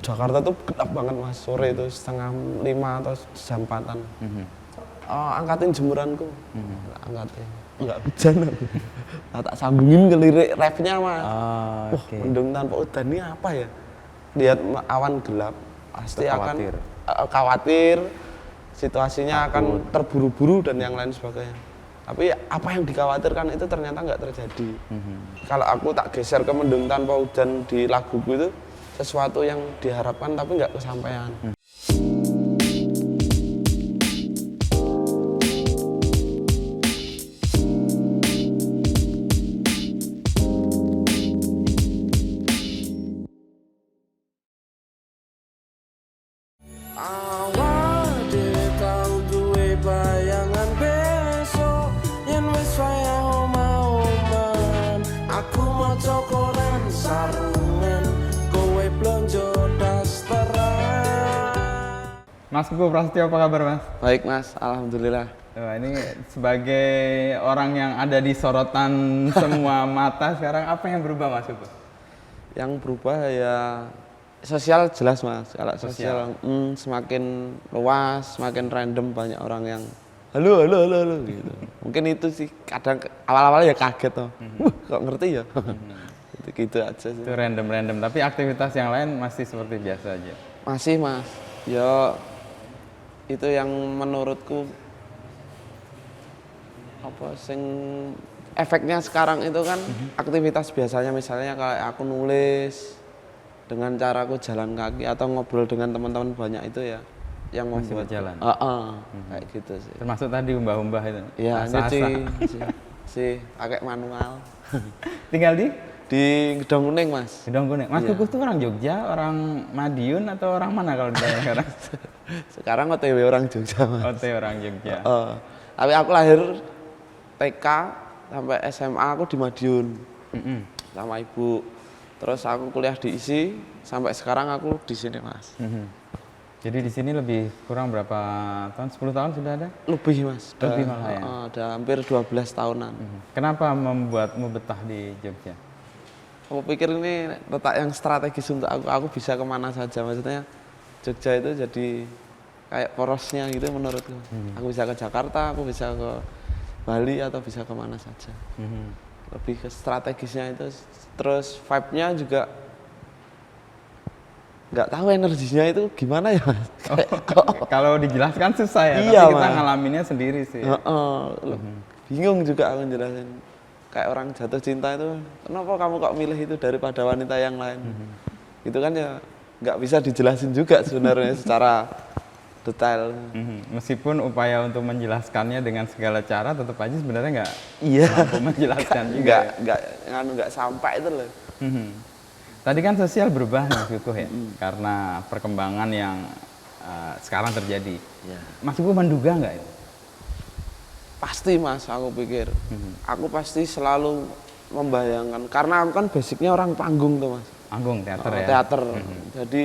Jakarta tuh gelap banget mas, sore itu 4:30 atau jam 4-an. Oh, angkatin jemuranku, angkatin. Enggak hujan aku. Nah, tak sambungin ke lirik refnya mas. Mendung tanpa udan ini apa ya? Lihat awan gelap, pasti akan khawatir, situasinya akan terburu-buru dan yang lain sebagainya. Tapi apa yang dikhawatirkan itu ternyata nggak terjadi. Kalau aku tak geser ke mendung tanpa hujan di laguku itu sesuatu yang diharapkan tapi nggak kesampaian. Mas Kuku Prasetyo, apa kabar mas? Baik mas, alhamdulillah. Ini sebagai orang yang ada di sorotan semua mata sekarang, apa yang berubah mas Kuku? Yang berubah ya sosial jelas mas. Kalau sosial semakin luas, semakin random, banyak orang yang halo gitu. Mungkin itu sih kadang awal-awal ya kaget toh. Kok ngerti ya? Gitu aja sih. Itu random, tapi aktivitas yang lain masih seperti biasa aja? Masih mas. Ya itu yang menurutku apa sing efeknya sekarang itu kan aktivitas biasanya misalnya kalau aku nulis dengan caraku jalan kaki atau ngobrol dengan teman-teman banyak itu ya yang membuat jalan. Kayak gitu sih. Termasuk tadi umbah-umbah itu. Iya, nyuci sih pakai manual. Tinggal di Gedong Kuning mas. Gedong Kuning. Mas Kuku tuh orang Jogja, orang Madiun atau orang mana kalau ditanya sekarang? Sekarang OTW orang Jogja mas. OTW orang Jogja. Tapi aku lahir TK sampai SMA aku di Madiun sama ibu. Terus aku kuliah di ISI sampai sekarang aku di sini mas. Jadi di sini lebih kurang berapa tahun? 10 tahun sudah ada? Lebih mas. Lebih malah ya? Udah hampir 12 tahunan. Kenapa membuatmu betah di Jogja? Aku pikir ini letak yang strategis untuk aku bisa kemana saja. Maksudnya Jogja itu jadi kayak porosnya gitu menurutku. Aku bisa ke Jakarta, aku bisa ke Bali atau bisa kemana saja. Lebih ke strategisnya itu. Terus vibe-nya juga nggak tahu energinya itu gimana ya. Kalau dijelaskan susah ya, iya, tapi kita ngalaminnya sendiri sih. Bingung juga aku jelasin. Kayak orang jatuh cinta itu, kenapa kamu kok milih itu daripada wanita yang lain? Itu kan ya nggak bisa dijelasin juga sebenarnya secara detail. Meskipun upaya untuk menjelaskannya dengan segala cara, tetap aja sebenarnya nggak mampu menjelaskan juga. Nggak sampai itu loh. Tadi kan sosial berubah Mas Kuku ya, karena perkembangan yang sekarang terjadi. Mas Kuku menduga nggak itu? Pasti mas, aku pikir. Aku pasti selalu membayangkan, karena aku kan basicnya orang panggung tuh mas. Panggung, teater ya? Teater. Jadi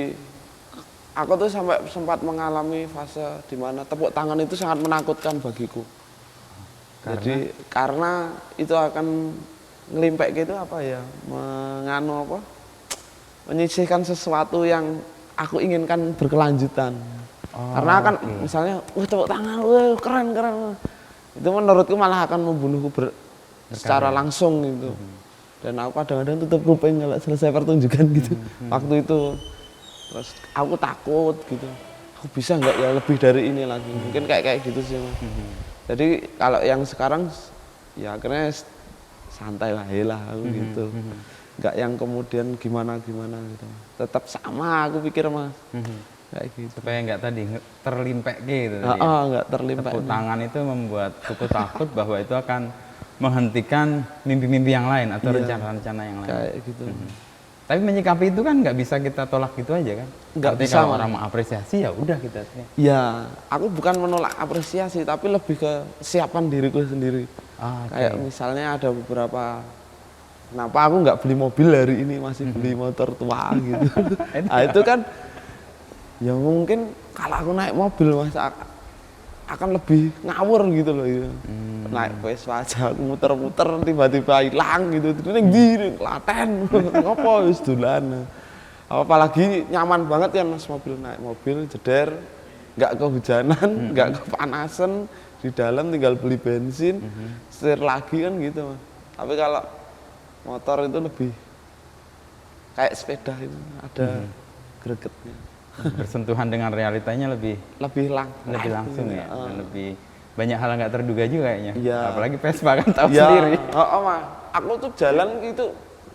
aku tuh sampai sempat mengalami fase di mana tepuk tangan itu sangat menakutkan bagiku. Jadi karena itu akan ngelimpek gitu apa ya, menyisihkan sesuatu yang aku inginkan berkelanjutan. Karena kan misalnya, tepuk tangan, keren. Itu menurutku malah akan membunuhku secara langsung gitu. Dan aku kadang-kadang tutup kuping kalau selesai pertunjukan gitu. Waktu itu terus aku takut gitu. Aku bisa nggak ya lebih dari ini lagi? Mungkin kayak gitu sih mas. Jadi kalau yang sekarang ya akhirnya santai lah aku gitu. Nggak yang kemudian gimana gitu. Tetap sama aku pikir mas. Kayak gitu. Supaya nggak tadi terlimpek gitu. Nggak terlimpek. Tepuk tangan itu membuat Kuku takut bahwa itu akan menghentikan mimpi-mimpi yang lain atau rencana-rencana yang lain. Kayak gitu. Tapi menyikapi itu kan nggak bisa kita tolak gitu aja kan? Nggak bisa. Kalau orang mengapresiasi ya udah kita. Ya, aku bukan menolak apresiasi, tapi lebih ke kesiapan diriku sendiri. Kayak misalnya ada beberapa, kenapa aku nggak beli mobil hari ini, masih beli motor tua gitu. Nah itu kan ya mungkin kalau aku naik mobil mas akan lebih ngawur gitu loh ya. Naik Vespa aja aku muter-muter tiba-tiba hilang gitu. Ini Klaten ngopo wis dolan. Apalagi nyaman banget kan mas mobil, naik mobil jeder, nggak kehujanan, nggak kepanasan, di dalam tinggal beli bensin, setir lagi kan gitu mas. Tapi kalau motor itu lebih kayak sepeda itu ada gregetnya. Bersentuhan dengan realitanya lebih langsung ya, dan lebih banyak hal nggak terduga juga kayaknya. Iya. Apalagi Vespa kan tahu Ya, sendiri. Mas, aku tuh jalan itu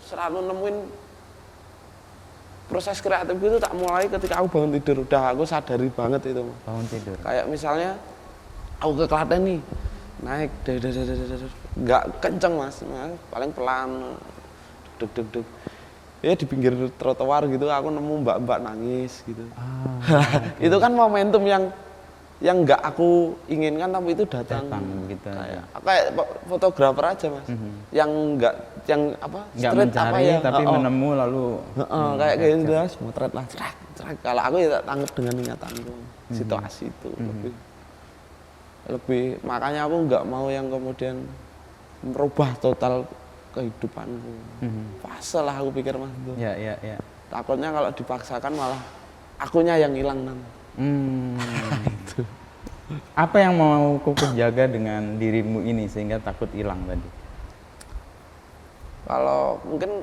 selalu nemuin proses kreatif itu tak mulai ketika aku bangun tidur. Udah aku sadari banget itu mas. Bangun tidur. Kayak misalnya aku ke Klaten nih, naik nggak kenceng mas, paling pelan, deg. Ya di pinggir trotoar gitu aku nemu mbak-mbak nangis gitu. Okay. Itu kan momentum yang nggak aku inginkan tapi itu datang gitu. Kayak fotografer aja mas, yang nggak nggak street mencari tapi menemu lalu kayak gitu motret lah cerak. Kalau aku ya tak tangkap dengan ingatanku situasi itu lebih makanya aku nggak mau yang kemudian merubah total kehidupanku. Fase lah aku pikir mas itu. Ya. Takutnya kalau dipaksakan malah akunya yang hilang nanti. Itu. Apa yang mau Kukuh jaga dengan dirimu ini sehingga takut hilang tadi? Kalau mungkin,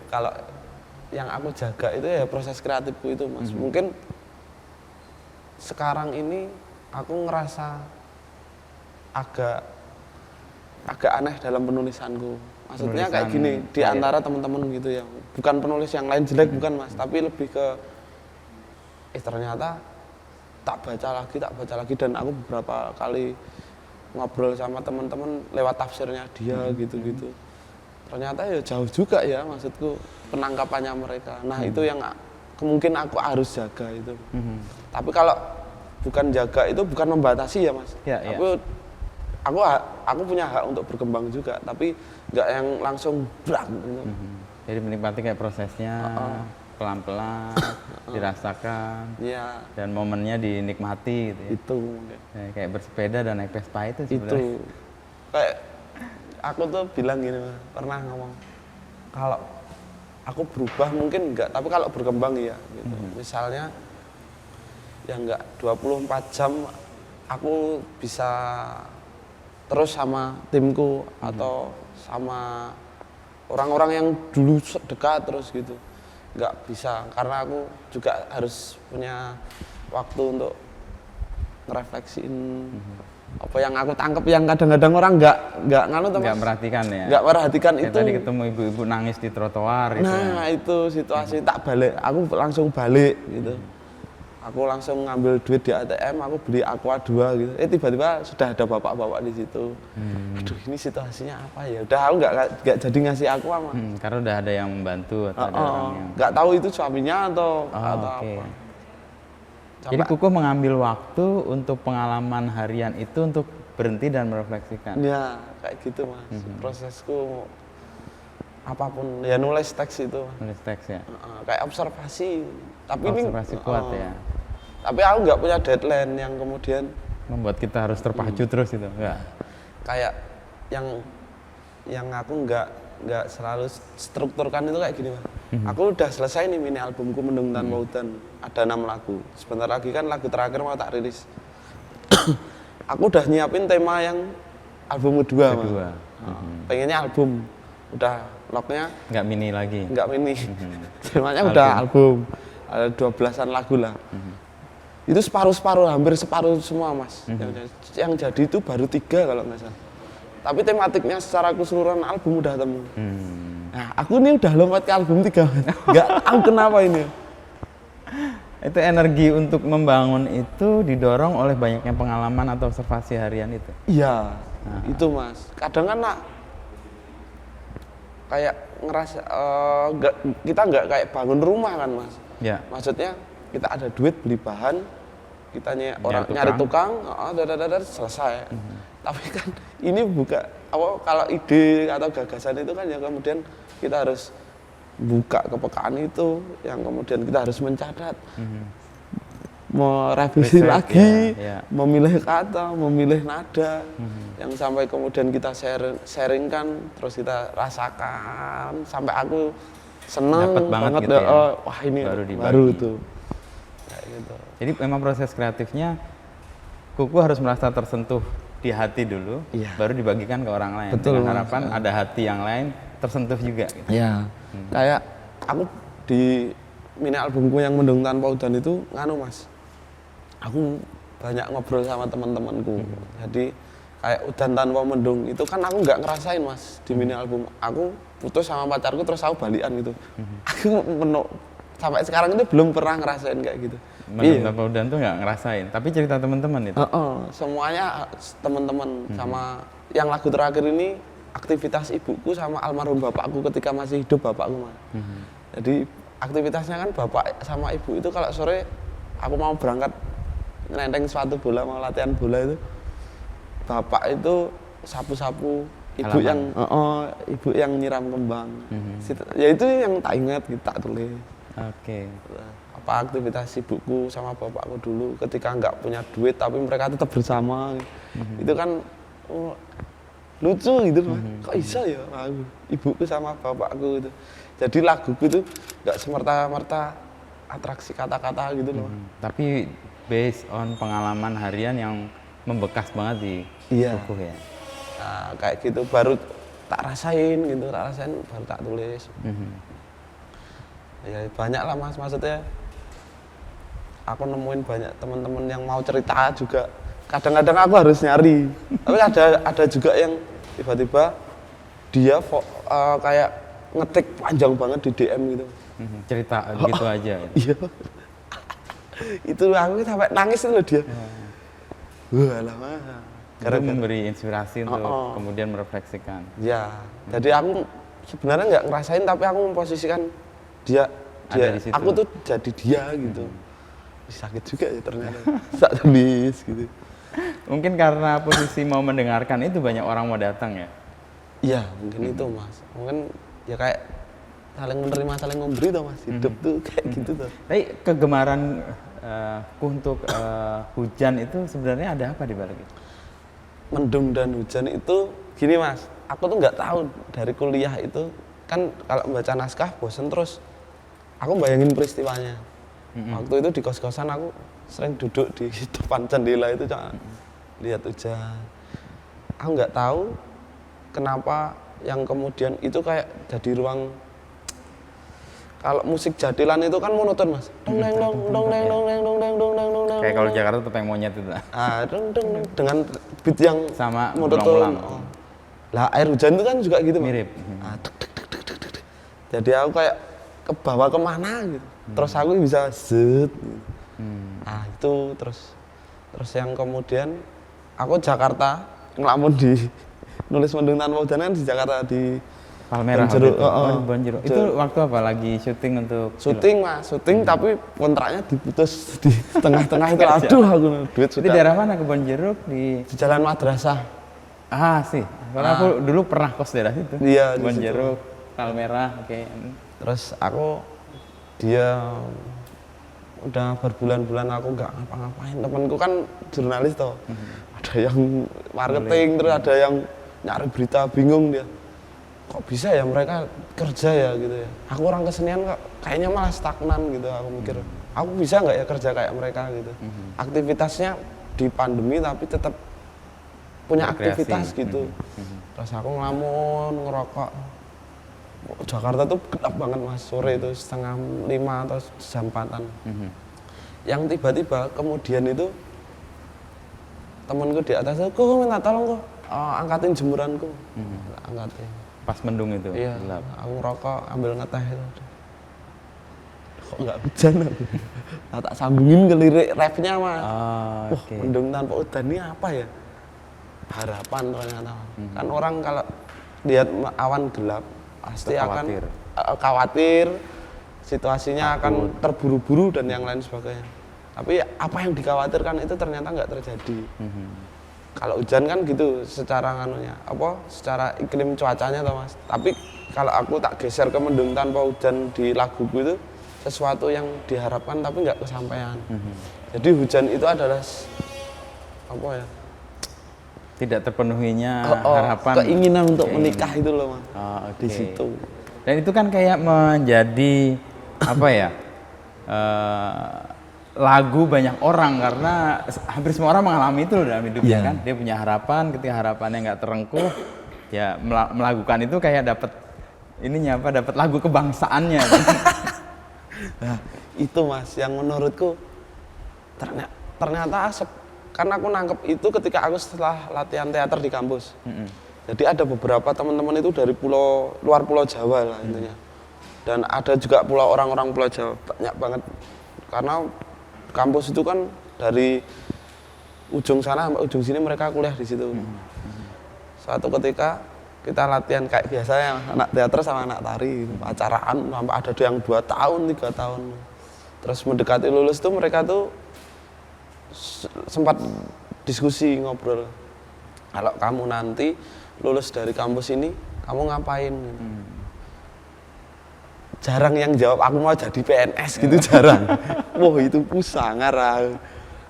kalau yang aku jaga itu ya proses kreatifku itu mas. Mungkin sekarang ini aku ngerasa agak aneh dalam penulisanku. Maksudnya kayak gini, di antara teman-teman gitu ya. Bukan penulis yang lain jelek bukan mas, tapi lebih ke ternyata tak baca lagi dan aku beberapa kali ngobrol sama teman-teman lewat tafsirnya dia gitu. Ternyata ya jauh juga ya maksudku penangkapannya mereka. Nah, itu yang mungkin aku harus jaga itu. Tapi kalau bukan jaga itu bukan membatasi ya, Mas. Tapi aku punya hak untuk berkembang juga, tapi nggak yang langsung berat gitu. Jadi menikmati kayak prosesnya pelan-pelan dirasakan, dan momennya dinikmati gitu ya. Itu kayak bersepeda dan naik Vespa itu sebenarnya. Itu kayak aku tuh bilang gini, pernah ngomong kalau aku berubah mungkin enggak, tapi kalau berkembang ya gitu. Misalnya ya enggak 24 jam aku bisa terus sama timku atau sama orang-orang yang dulu dekat terus gitu. Enggak bisa, karena aku juga harus punya waktu untuk ngerefleksiin apa yang aku tangkap yang kadang-kadang orang enggak merhatikan ya. Enggak perhatikan kayak itu. Tadi ketemu ibu-ibu nangis di trotoar gitu. Nah, itu situasi tak balik, aku langsung balik gitu. Aku langsung ngambil duit di ATM, aku beli Aqua 2 gitu. Tiba-tiba sudah ada bapak-bapak di situ. Aduh, ini situasinya apa ya? Udah aku enggak jadi ngasih Aqua mah. Karena udah ada yang membantu atau ada orang yang enggak tahu itu suaminya atau apa. Jadi Kukuh mengambil waktu untuk pengalaman harian itu untuk berhenti dan merefleksikan. Ya, kayak gitu mas. Prosesku apapun, ya nulis teks itu. Nulis teks ya. Kayak observasi. Tapi observasi kuat ya. Tapi aku nggak punya deadline yang kemudian membuat kita harus terpacu terus itu, enggak? Kayak yang aku nggak selalu strukturkan itu kayak gini mas. Aku udah selesai nih mini albumku Mendung Tanpa Hutan, ada 6 lagu. Sebentar lagi kan lagu terakhir mau tak rilis. Aku udah nyiapin tema yang album kedua. Mas. Pengennya album, udah locknya nggak mini. Temanya udah album, ada 12-an lagu lah. Itu separuh-separuh, hampir separuh semua mas. Yang jadi itu baru 3 kalau nggak salah. Tapi tematiknya secara keseluruhan album udah temu. Nah, aku ini udah lompat ke album 3 mas. Nggak tahu kenapa ini. Itu energi untuk membangun itu didorong oleh banyaknya pengalaman atau observasi harian itu? Iya, itu mas. Kadang kan kayak ngerasa kita nggak kayak bangun rumah kan mas. Ya. Maksudnya kita ada duit beli bahan, kita nyari tukang, selesai. Tapi kan ini kalau ide atau gagasan itu kan ya kemudian kita harus buka kepekaan itu, yang kemudian kita harus mencatat, merevisi lagi, memilih kata, memilih nada, yang sampai kemudian kita sharingkan, terus kita rasakan, sampai aku seneng Dapet banget banget gitu ya. wah ini Baru dibagi. baru tuh kayak gitu. Jadi memang proses kreatifnya Kuku harus merasa tersentuh di hati dulu, Iya. baru dibagikan ke orang lain. Betul, Dengan Mas. harapan ada hati yang lain tersentuh juga. Gitu. Iya. Kayak aku di mini albumku yang Mendung Tanpa Udan itu nganu Mas. Aku banyak ngobrol sama teman-temanku. Jadi kayak udan tanpa mendung itu kan aku nggak ngerasain Mas di mini album. Aku putus sama pacarku terus aku balikan gitu. Aku sampai sekarang itu belum pernah ngerasain kayak gitu. Mendung Tanpa Udan tuh nggak ngerasain, tapi cerita teman-teman itu. Semuanya teman-teman sama yang lagu terakhir ini aktivitas ibuku sama almarhum bapakku ketika masih hidup bapakku Mas. Jadi aktivitasnya kan bapak sama ibu itu kalau sore aku mau berangkat nenteng sepatu bola mau latihan bola itu bapak itu sapu-sapu ibu ibu yang nyiram kembang. Ya itu yang tak ingat gitu, tak tulis. Oke. Apa aktivitas ibuku sama bapakku dulu ketika nggak punya duit tapi mereka tetap bersama. Itu kan lucu gitu Mas. Kok bisa ya aku, ibuku sama bapakku itu. Jadi laguku itu nggak semerta-merta atraksi kata-kata gitu loh. Tapi based on pengalaman harian yang membekas banget di Kuku ya. Nah, kayak gitu baru tak rasain gitu, baru tak tulis. Ya banyak lah Mas, maksudnya aku nemuin banyak teman-teman yang mau cerita juga. Kadang-kadang aku harus nyari. Tapi ada juga yang tiba-tiba dia kayak ngetik panjang banget di DM gitu. Cerita gitu aja. Iya. Itu aku sampai nangis itu loh dia. Wah lama. Karena memberi inspirasi untuk kemudian merefleksikan. Ya, jadi aku sebenarnya nggak ngerasain tapi aku memposisikan dia Ada di situ. aku tuh jadi dia gitu. Sakit juga ya ternyata. Sak tulis gitu. Mungkin karena posisi mau mendengarkan itu banyak orang mau datang ya. Iya, mungkin itu Mas. Mungkin ya kayak saling menerima, saling memberi tuh Mas. Hidup tuh kayak gitu tuh. Tapi kegemaran untuk hujan itu sebenarnya ada apa di balik itu? Mendung dan hujan itu gini Mas, aku tuh nggak tahu dari kuliah itu kan kalau membaca naskah bosen terus aku bayangin peristiwanya. Waktu itu di kos-kosan aku sering duduk di depan jendela itu lihat hujan. Aku nggak tahu kenapa yang kemudian itu kayak jadi ruang. Kalau musik jadilan itu kan monoton Mas. Dong deng dong dong deng dong deng dong deng dong deng dong deng. Kayak kalau Jakarta topeng monyet itu. Dong dong dengan beat yang Sama monoton. berulang-ulang. Lah air hujan itu kan juga gitu Mas. Mirip. Jadi aku kayak ke bawah kemana gitu. Terus aku bisa zet. Itu terus yang kemudian aku Jakarta ngelamun di nulis Mendung Tanpa Udan kan di Jakarta di Palmerah Bonjeruk. Bonjeruk. Itu waktu apa lagi syuting untuk Syuting Mas, tapi kontraknya diputus di tengah-tengah itu. Aduh aku duit Itu sudah daerah mana ke Bonjeruk di Jalan Madrasah. sih. Karena aku dulu pernah kos daerah situ. Iya, di Bonjeruk, Palmerah, oke. Terus dia udah berbulan-bulan aku nggak ngapa-ngapain. Temanku kan jurnalis toh. Ada yang marketing, terus ada yang nyari berita, bingung dia. Kok bisa ya mereka kerja ya gitu ya. Aku orang kesenian kok kayaknya malah stagnan gitu. Aku mikir, aku bisa nggak ya kerja kayak mereka gitu. Aktivitasnya di pandemi tapi tetap punya Berkreasi. aktivitas gitu. Terus aku ngelamun, ngerokok. Jakarta tuh gelap banget Mas, sore itu 4:30 atau jam 4-an. Yang tiba-tiba kemudian itu temanku di atas, kok minta tolong kok angkatin jemuranku. Angkatin. Pas mendung itu. Iya, Gelap. aku ngerokok, ambil ngeteh itu. Kok nggak hujan aku? Nah, tak sambungin ke lirik rapnya Mas. Oke. Mendung Tanpa Udan ini apa ya? Harapan ternyata. Kan orang kalau lihat awan gelap pasti akan Khawatir. khawatir, situasinya akan terburu-buru dan yang lain sebagainya. Tapi apa yang dikhawatirkan itu ternyata nggak terjadi. Kalau hujan kan gitu secara secara iklim cuacanya toh Mas. Tapi kalau aku tak geser ke Mendung Tanpa Udan di laguku itu sesuatu yang diharapkan tapi nggak kesampaian. Jadi hujan itu adalah Tidak terpenuhinya harapan. keinginan untuk menikah itu loh Mas. Oke. Di situ. Dan itu kan kayak menjadi apa ya? Lagu banyak orang karena hampir semua orang mengalami itu loh dalam hidupnya kan. Dia punya harapan, ketika harapannya nggak terengkuh, ya melakukan itu kayak dapat ininya apa? Dapat lagu kebangsaannya. Nah, itu Mas yang menurutku ternyata karena aku nangkep itu ketika aku setelah latihan teater di kampus. Jadi ada beberapa teman-teman itu dari luar pulau Jawa lah intinya. Dan ada juga orang-orang pulau Jawa banyak banget karena kampus itu kan dari ujung sana sampai ujung sini mereka kuliah di situ. Suatu ketika kita latihan kayak biasanya anak teater sama anak tari gitu, acaraan sampai ada yang 2 tahun, 3 tahun. Terus mendekati lulus tuh mereka tuh sempat diskusi ngobrol. Kalau kamu nanti lulus dari kampus ini, kamu ngapain? Jarang yang jawab aku mau jadi PNS gitu, jarang. Wah itu sangar.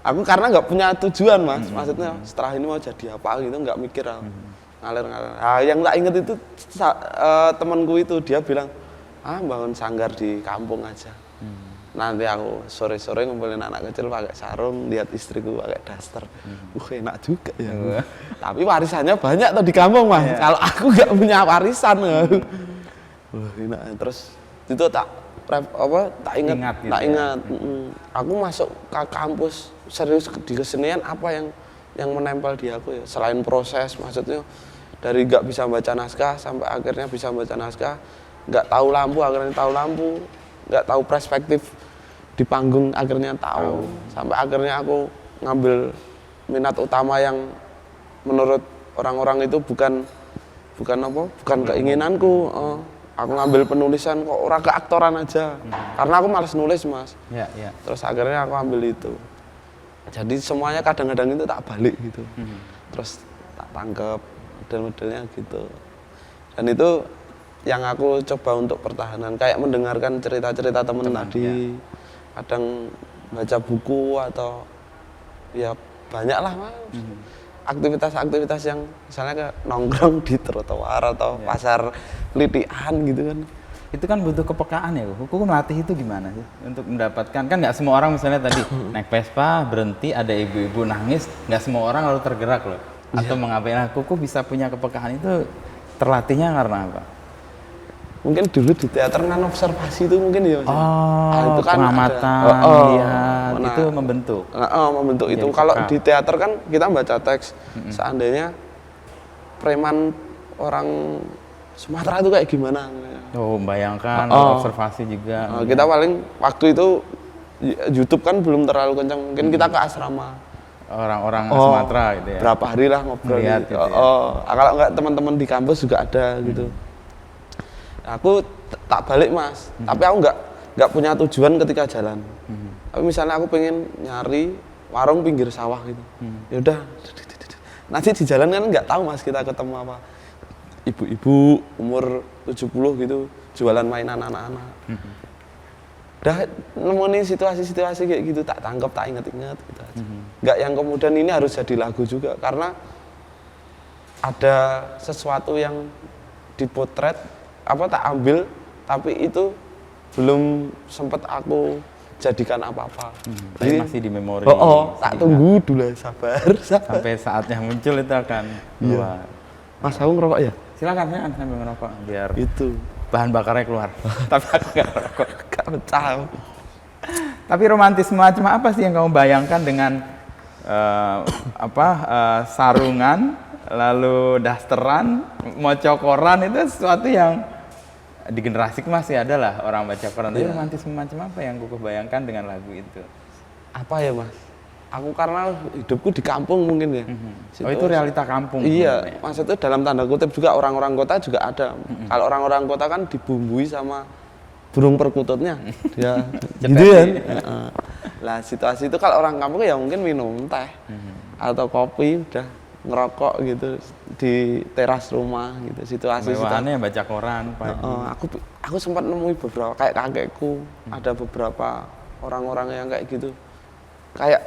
Aku karena nggak punya tujuan Mas, maksudnya setelah ini mau jadi apa gitu, nggak mikir. Ngalir-ngalir. Nah, yang tak inget itu temanku itu dia bilang, bangun sanggar di kampung aja. Nanti aku sore-sore ngumpulin anak kecil pakai sarung, lihat istriku pakai daster. Enak juga ya. Tapi warisannya banyak tuh di kampung Mas. Kalau aku nggak punya warisan. Enak. Terus itu tak ingat. Aku masuk ke kampus serius di kesenian apa yang menempel di aku ya, selain proses, maksudnya dari nggak bisa baca naskah sampai akhirnya bisa baca naskah, nggak tahu lampu akhirnya tahu lampu, nggak tahu perspektif di panggung akhirnya tahu, sampai akhirnya aku ngambil minat utama yang menurut orang-orang itu bukan keinginanku. Aku ngambil penulisan kok orang keaktoran aja, karena aku malas nulis Mas. Terus akhirnya aku ambil itu. Jadi semuanya kadang-kadang itu tak balik gitu, terus tak tangkep model-modelnya gitu. Dan itu yang aku coba untuk pertahanan, kayak mendengarkan cerita-cerita teman tadi, kadang baca buku atau ya banyak lah Mas. Aktivitas-aktivitas yang misalnya kayak nongkrong di trotoar atau pasar litian gitu kan. Itu kan butuh kepekaan ya, Kuku melatih itu gimana sih untuk mendapatkan, kan nggak semua orang misalnya tadi naik Vespa berhenti ada ibu-ibu nangis, nggak semua orang lalu tergerak loh atau mengapain. Kuku bisa punya kepekaan itu terlatihnya karena apa? Mungkin dulu di teater kan observasi itu mungkin ya Mas. Itu kan pengamatan, lihat, itu membentuk. Membentuk itu. Kalau di teater kan kita baca teks, seandainya preman orang Sumatera itu kayak gimana? Bayangkan, observasi juga. Kita paling waktu itu YouTube kan belum terlalu kencang, mungkin kita ke asrama. Orang-orang Sumatera gitu ya. Berapa hari lah ngobrol gitu. Kalau enggak teman-teman di kampus juga ada gitu. Aku tak balik Mas, tapi aku nggak punya tujuan ketika jalan. Tapi misalnya aku pengen nyari warung pinggir sawah gitu, ya udah. Nanti di jalan kan nggak tahu Mas kita ketemu apa. Ibu-ibu umur 70 gitu, jualan mainan anak-anak. Udah nemuin situasi-situasi kayak gitu, tak tangkap, tak inget-inget gitu aja. Nggak yang kemudian ini harus jadi lagu juga, karena ada sesuatu yang dipotret tak ambil, tapi itu belum sempat aku jadikan apa-apa. Jadi masih di memori. Tak tunggu dulu, sabar. Sampai saatnya muncul itu akan keluar. Mas, aku ngerokok ya? Silakan saya sambil ngerokok biar itu bahan bakarnya keluar. Tapi aku nggak ngerokok. Gak pecah. Tapi romantisme macam apa sih yang kamu bayangkan dengan sarungan, lalu dasteran, moco koran, itu sesuatu yang di generasiku masih ada lah orang baca koran. Tapi romantisme macam apa yang Kuku bayangkan dengan lagu itu? Apa ya Mas? Aku karena hidupku di kampung mungkin ya. Itu realita kampung. Iya, maksudnya dalam tanda kutip juga orang-orang kota juga ada. Kalau orang-orang kota kan dibumbui sama burung perkututnya. Dia gitu kan. Lah situasi itu kalau orang kampung ya mungkin minum teh atau kopi, udah ngerokok gitu di teras rumah gitu. Situasi baca koran. Aku sempat nemui beberapa kayak kakekku, ada beberapa orang-orang yang kayak gitu. Kayak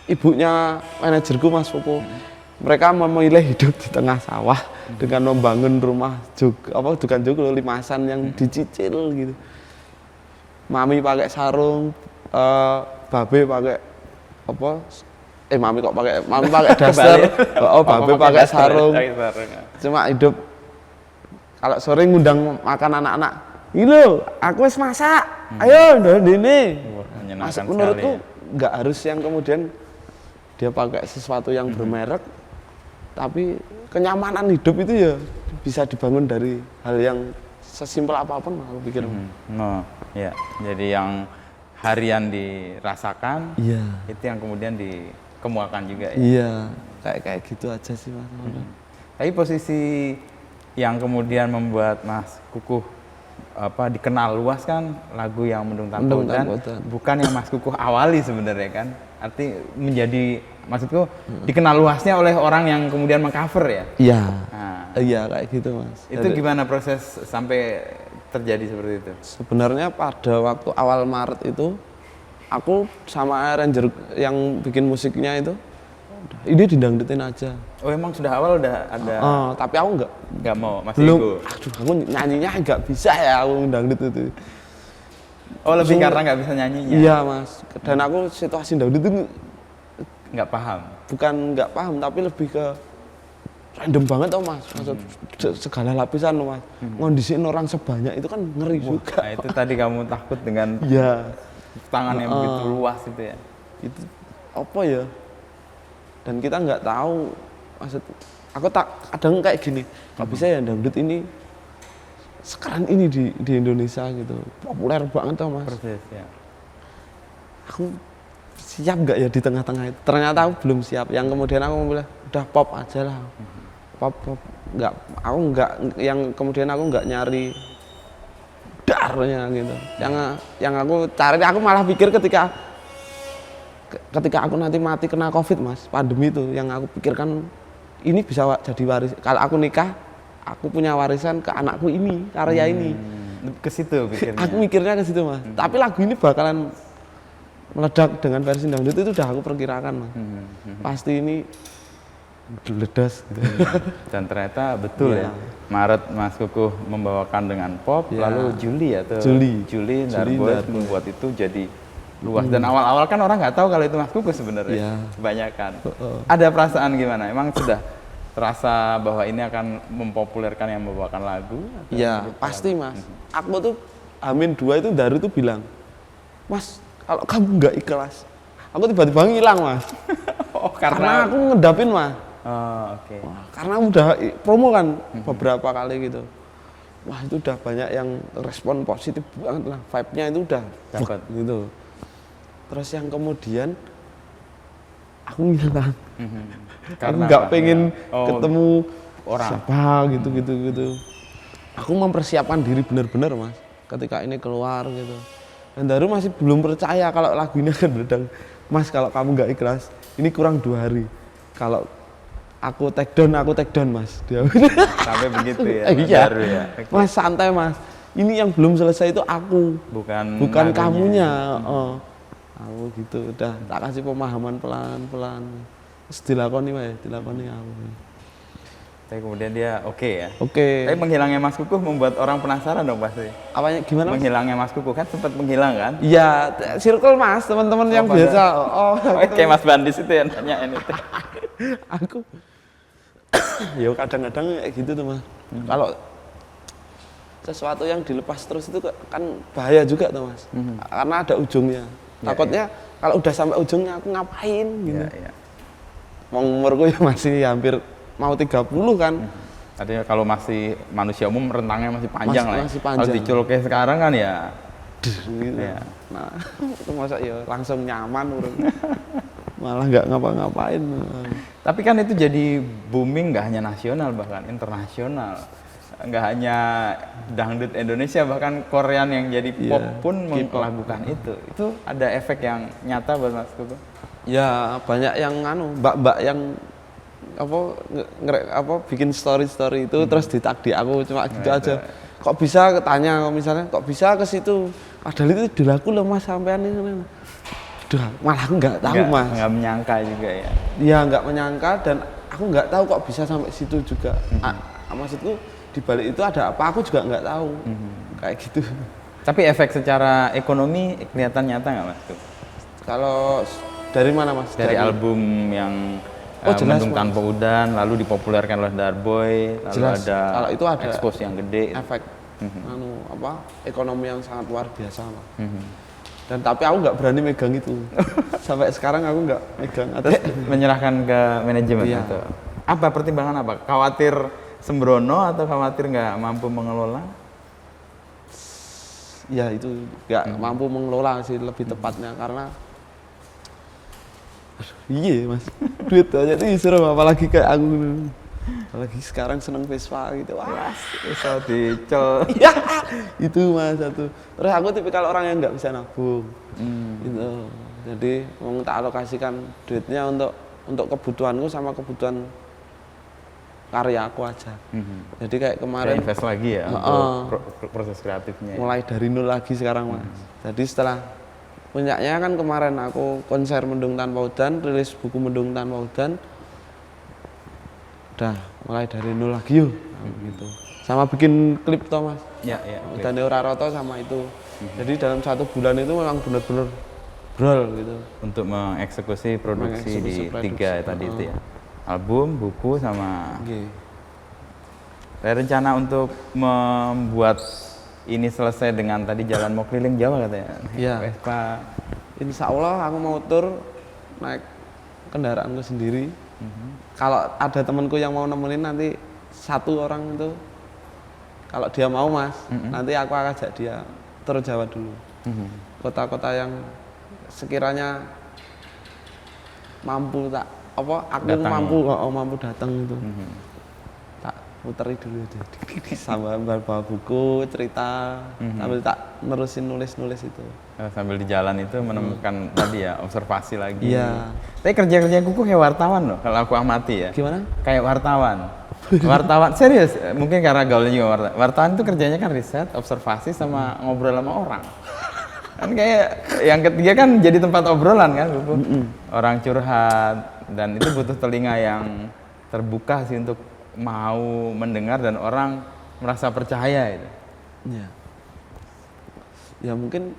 ibunya manajerku Mas Pupu. mereka memilih hidup di tengah sawah dengan membangun rumah bukan jog limasan yang dicicil gitu. Mami pakai sarung, babe pakai mami pakai daster, babe pakai sarung. Cuma hidup kalau sore ngundang makan anak-anak, ini loh, aku wis masak, ayo ini. Menurutku nggak harus yang kemudian dia pakai sesuatu yang bermerek, tapi kenyamanan hidup itu ya bisa dibangun dari hal yang sesimpel apapun aku pikir. Ya, jadi yang harian dirasakan, itu yang kemudian dikemukakan juga ya. Iya, kayak gitu aja sih Mas. Tapi posisi yang kemudian membuat Mas Kukuh dikenal luas kan lagu yang Mendung Tampodan, bukan yang Mas Kukuh awali sebenarnya kan. Arti menjadi maksudku dikenal luasnya oleh orang yang kemudian mengcover ya. Iya. Iya kayak gitu Mas. Itu gimana proses sampai terjadi seperti itu? Sebenarnya pada waktu awal Maret itu aku sama arranger yang bikin musiknya itu ini didangdutin aja. Oh emang sudah awal udah ada? Tapi aku nggak mau. Masih belum. Ego. Aduh, aku nyanyinya nggak bisa ya aku dangdut itu. Oh lebih karena nggak bisa nyanyinya? Iya Mas. Dan aku situasi dangdut itu nggak paham. Bukan nggak paham, tapi lebih ke random banget tau Mas. Maksud segala lapisan loh Mas. Ngondisiin orang sebanyak itu kan ngeri juga. Nah, itu tadi kamu takut dengan tangan yang begitu luas itu ya? Itu apa ya? Dan kita nggak tahu, maksud aku kadang kayak gini, nggak bisa ya dangdut ini sekarang ini di Indonesia gitu, populer banget tau Mas. Persis ya. Aku siap nggak ya di tengah-tengah itu? Ternyata aku belum siap. Yang kemudian aku bilang udah pop aja lah, pop nggak, aku nggak, yang kemudian aku nggak nyari darnya gitu. Yang aku cari, aku malah pikir ketika aku nanti mati kena COVID Mas, pandemi itu, yang aku pikirkan ini bisa jadi waris. Kalau aku nikah, aku punya warisan ke anakku ini, karya ini. Ke situ pikirnya. Aku mikirnya ke situ Mas. Tapi lagu ini bakalan meledak dengan versi dangdut itu udah aku perkirakan Mas. Pasti ini ledas gitu. Dan ternyata betul ya. Maret Mas Kukuh membawakan dengan pop, lalu Juli Darbois membuat itu jadi luas. Dan awal-awal kan orang nggak tahu kalau itu Mas Kukuh sebenarnya. Kebanyakan. Ada perasaan gimana? Emang sudah terasa bahwa ini akan mempopulerkan yang membawakan lagu? Iya, pasti Mas. Aku tuh Amin 2 itu Daru tuh bilang, Mas, kalau kamu nggak ikhlas, aku tiba-tiba ngilang Mas. Karena aku ngedapin Mas. Oke. Karena udah promo kan beberapa kali gitu. Wah itu udah banyak yang respon positif banget lah, vibe-nya itu udah dapat gitu. Terus yang kemudian aku ngilang. Aku nggak pengen ketemu orang siapa gitu. Aku mempersiapkan diri benar-benar Mas ketika ini keluar gitu. Dan Daru masih belum percaya kalau lagu ini akan meledak. Mas kalau kamu nggak ikhlas, ini kurang 2 hari. Kalau aku take down Mas. Dia sampai begitu ya. Iya. Ya. Mas santai Mas. Ini yang belum selesai itu aku. Bukan kamunya. Aku gitu udah tak kasih pemahaman pelan-pelan. Terus dilakoni aku. Tapi kemudian dia ya. Oke. Tapi menghilangnya Mas Kukuh membuat orang penasaran dong pasti. Apanya gimana? Menghilangnya Mas Kukuh kan sempat menghilang kan? Iya, circle Mas, teman-teman yang biasa. Kayak Mas Bandis itu yang nanyain itu. Aku ya kadang-kadang kayak gitu tuh Mas. Kalau sesuatu yang dilepas terus itu kan bahaya juga tuh Mas. Karena ada ujungnya. Takutnya kalau udah sampai ujungnya aku ngapain gitu. Umurku ya masih hampir mau 30 kan. Artinya kalau masih manusia umum rentangnya masih panjang lah. Masih panjang. Kalau diculuk kayak sekarang kan ya gitu. Nah, itu masa ya langsung nyaman urung. Malah nggak ngapa-ngapain. Tapi kan itu jadi booming nggak hanya nasional bahkan internasional. Nggak hanya dangdut Indonesia, bahkan Korean yang jadi pop pun melakukan itu. Itu ada efek yang nyata buat Mas Kukuh? Ya banyak yang mbak-mbak yang bikin story itu terus ditag di aku cuma gitu aja. Kok bisa tanya misalnya kok bisa ke situ? Padahal itu dilaku loh Mas sampean ini. Malah aku nggak tahu Mas. Nggak menyangka juga ya. Iya nggak menyangka dan aku aku nggak tahu kok bisa sampai situ juga. Maksudku di balik itu ada apa aku juga nggak tahu. Kayak gitu. Tapi efek secara ekonomi kelihatan nyata nggak Mas tuh? Kalau dari mana Mas? Dari album yang jelas, Mendung Mas. Tanpa Udan, lalu dipopulerkan oleh Darboy, lalu Jelas. ada Kalau itu ada expose yang gede. efek ekonomi yang sangat luar biasa Mas. Dan tapi aku nggak berani megang itu. Sampai sekarang aku nggak megang. Menyerahkan ke manajemen Iya. atau apa pertimbangan apa? Khawatir sembrono atau khawatir nggak mampu mengelola? Ya itu nggak mampu mengelola sih lebih tepatnya karena iya Mas, duit aja tuh serem apalagi kayak aku. Apalagi sekarang seneng Vespa gitu. Wah, Bisa dicel. iya itu Mas satu. Terus aku tipikal orang yang nggak bisa nabung. Gitu. Jadi mau tak alokasikan duitnya untuk kebutuhanku sama kebutuhan karya aku aja. Jadi kayak kemarin Invest lagi ya untuk proses kreatifnya. mulai dari nol lagi sekarang Mas. Jadi setelah puncaknya kan kemarin aku konser Mendung Tanpa Udan, rilis buku Mendung Tanpa Udan. Udah mulai dari nol lagi yuk gitu. Sama bikin klip toh Mas. Ya. Udan Ora Roto sama itu. Jadi dalam 1 bulan itu memang benar-benar brol gitu. Untuk mengeksekusi produksi di Mengeksekusi 3 tadi itu ya. Album, buku sama Ada rencana untuk membuat ini selesai dengan tadi jalan mau keliling Jawa katanya. Iya. Vespa. Insya Allah aku mau tur naik kendaraanku sendiri. Kalau ada temanku yang mau nemenin nanti 1 orang itu, kalau dia mau Mas, nanti aku akan ajak dia tur Jawa dulu. Kota-kota yang sekiranya mampu aku Datang. mampu datang itu. Tak puteri dulu aja. Sambil bawa buku, cerita, sambil tak nerusin nulis-nulis itu. Sambil di jalan itu menemukan tadi ya observasi lagi. Iya. Tapi kerja Kuku kayak wartawan loh kalau aku amati ya. Gimana? Kayak wartawan. Wartawan serius, mungkin karena gaulnya juga wartawan. Wartawan itu kerjanya kan riset, observasi sama ngobrol sama orang. Kan kayak yang ketiga kan jadi tempat obrolan kan, Kuku. Orang curhat dan itu butuh telinga yang terbuka sih untuk mau mendengar dan orang merasa percaya itu. Iya. Ya mungkin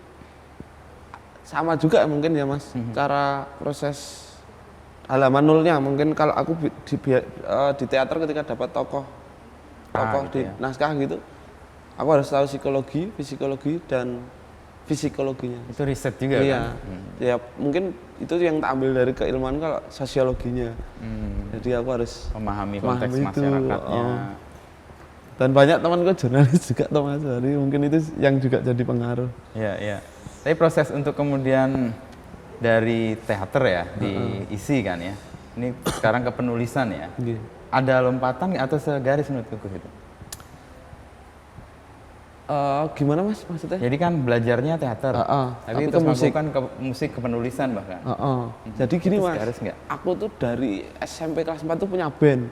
sama juga mungkin ya Mas, cara proses halaman nolnya mungkin kalau aku di teater ketika dapat tokoh gitu di ya. naskah gitu, aku harus tahu psikologi, fisikologi dan fisikologinya. Itu riset juga Iya. kan. Ya mungkin itu yang tak ambil dari keilmuan kalau sosiologinya. Jadi aku harus Memahami konteks memahami itu. masyarakatnya. Dan banyak temanku jurnalis juga tuh Mas, jadi mungkin itu yang juga jadi pengaruh. Iya. Tapi proses untuk kemudian dari teater ya diisi kan ya. Ini sekarang ke penulisan ya. Gitu. Ada lompatan nggak atau segaris menurut Kuku itu? Gimana Mas maksudnya? Jadi kan belajarnya teater, tapi ke terus musik. melakukan ke musik ke penulisan bahkan. Jadi gini Itu Mas, segaris nggak? aku tuh dari SMP kelas 4 tuh punya band.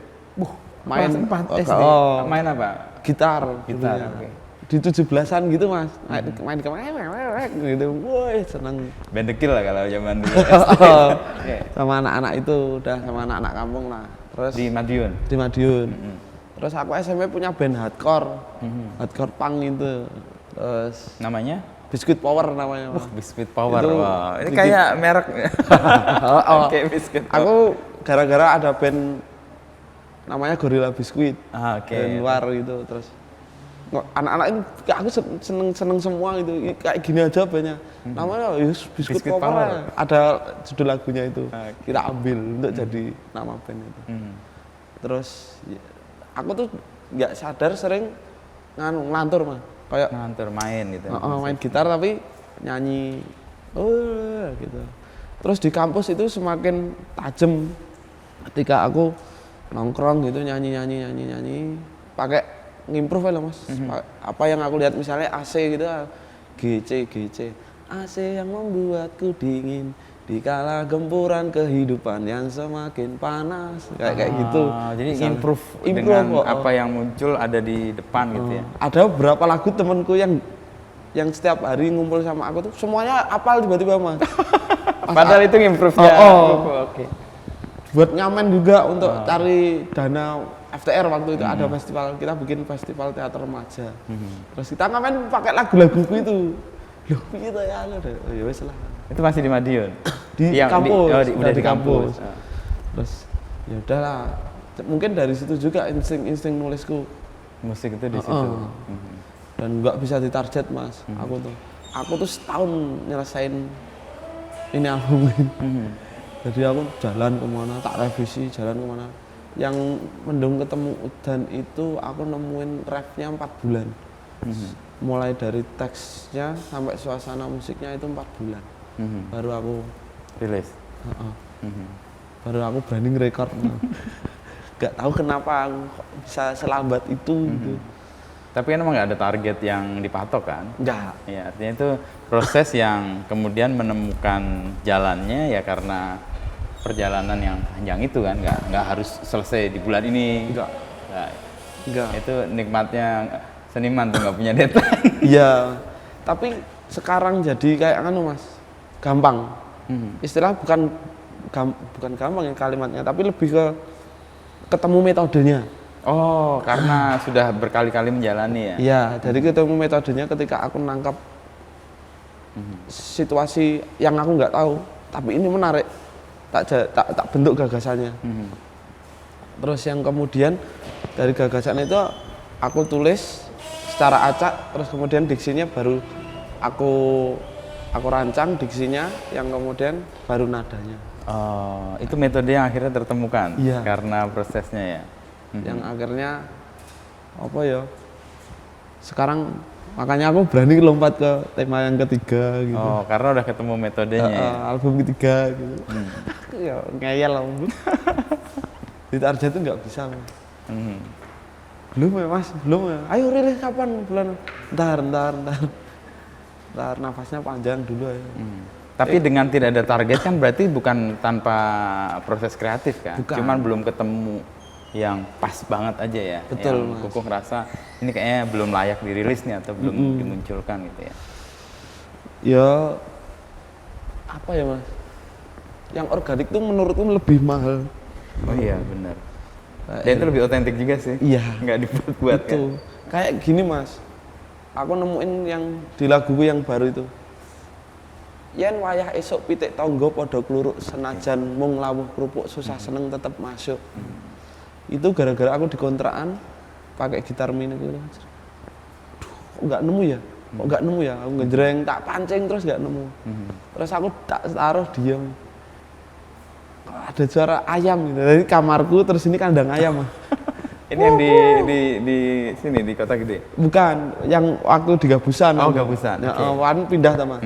Main Kelas 4 SD. Main apa? gitar. Gitar, dulunya. oke. Di 17-an gitu Mas, main gitu, woi seneng. Band dekil lah kalau zaman dulu. Oke. Sama anak-anak itu, udah sama anak-anak kampung lah. Terus Di Madiun. di Madiun. Terus aku SMP punya band hardcore, hardcore punk itu. Terus Namanya? Biskuit Power namanya. Mas. Biskuit Power. Itu Wow. Ini bikin- kayak merek. Oke, Biskuit Power. Aku gara-gara ada band namanya Gorilla Biskuit. Oke. Band luar gitu. Terus anak-anak ini kayak aku seneng semua gitu. Kayak gini aja bandnya. Namanya Biskuit Biskuit Power. Power. Ada judul lagunya itu. Oke. Kita ambil untuk jadi nama band itu. Terus aku tuh nggak sadar sering ngelantur mah. Kayak Ngantor main gitu. main gitar tapi nyanyi gitu. Terus di kampus itu semakin tajam ketika aku nongkrong gitu nyanyi pakai ngimprove lah Mas. Apa yang aku lihat misalnya AC gitu GC AC yang membuatku dingin di kala gempuran kehidupan yang semakin panas kayak gitu. Jadi Misalnya. improve Improve, dengan oh. apa yang muncul ada di depan gitu ya. Ada beberapa lagu temanku yang setiap hari ngumpul sama aku tuh semuanya apal tiba-tiba Mas. Padahal itu improve-nya. Oke. buat ngamen juga untuk cari dana FTR waktu itu ada festival, kita bikin festival teater remaja. Terus kita ngamen pakai lagu-laguku itu. Loh, gitu ya, ya wes lah. Itu masih di Madiun? Di kampus, udah di kampus. Terus ya udahlah, mungkin dari situ juga insting nulisku. Musik itu di situ. Dan nggak bisa ditarget mas, aku tuh setahun nyelesain ini album ini. Jadi aku jalan kemana, tak revisi, jalan kemana. Yang Mendung Ketemu Udan itu aku nemuin refnya 4 bulan. Mulai dari teksnya sampai suasana musiknya itu 4 bulan. Baru aku rilis. Baru aku berani ngerekord. Gak tahu kenapa aku bisa selambat itu. Gitu. Tapi kan emang nggak ada target yang dipatok kan? Enggak. Ya, artinya itu proses yang kemudian menemukan jalannya ya karena perjalanan yang panjang itu kan, nggak harus selesai di bulan ini. Enggak. Nah, Enggak. itu nikmatnya seniman tuh nggak punya deadline. Iya. Tapi sekarang jadi kayak mas, gampang. Istilah bukan gampang ya kalimatnya, tapi lebih ke ketemu metodenya. Oh, karena sudah berkali-kali menjalani ya? Iya, jadi ketemu metodenya ketika aku nangkap situasi yang aku nggak tahu, tapi ini menarik, tak bentuk gagasannya. Terus yang kemudian dari gagasan itu aku tulis secara acak, terus kemudian diksinya baru aku rancang diksinya, yang kemudian baru nadanya. Oh, itu metode yang akhirnya tertemukan Iya. karena prosesnya ya? Yang akhirnya apa ya, sekarang makanya aku berani lompat ke tema yang ketiga gitu. Oh, karena udah ketemu metodenya ya? Album ketiga gitu. Ya ngeyel lah. Di target itu nggak bisa mas. Belum ya mas, belum ya, ayo rilis kapan bulan, ntar nafasnya panjang dulu aja. Tapi dengan tidak ada target kan berarti bukan tanpa proses kreatif kan? Bukan. Cuman belum ketemu yang pas banget aja ya. Betul, yang Mas. Kukuh ngerasa ini kayaknya belum layak dirilis nih atau belum dimunculkan gitu ya. Ya apa ya mas, yang organik tuh menurutku lebih mahal. Oh iya benar. Dan itu lebih otentik juga sih. Iya. Nggak dibuat-buat kan. Itu kayak gini mas, aku nemuin yang di laguku yang baru itu. Yen wayah esok pitik tonggo podo kluruk senajan mung lawuh kerupuk susah seneng tetep masuk. Itu gara-gara aku di kontrakan pakai gitar mini gitu. Aduh, kok nggak nemu ya? Kok nggak nemu ya? Aku ngejreng tak pancing terus nggak nemu. Terus aku tak taruh diam. Ada suara ayam gitu. Dari kamarku terus ini kandang ayam mah. Ini yang di sini di Kota Gede. Bukan, yang waktu di Gabusan. Oh, Gabusan. Ya, Oke. Wan pindah sama.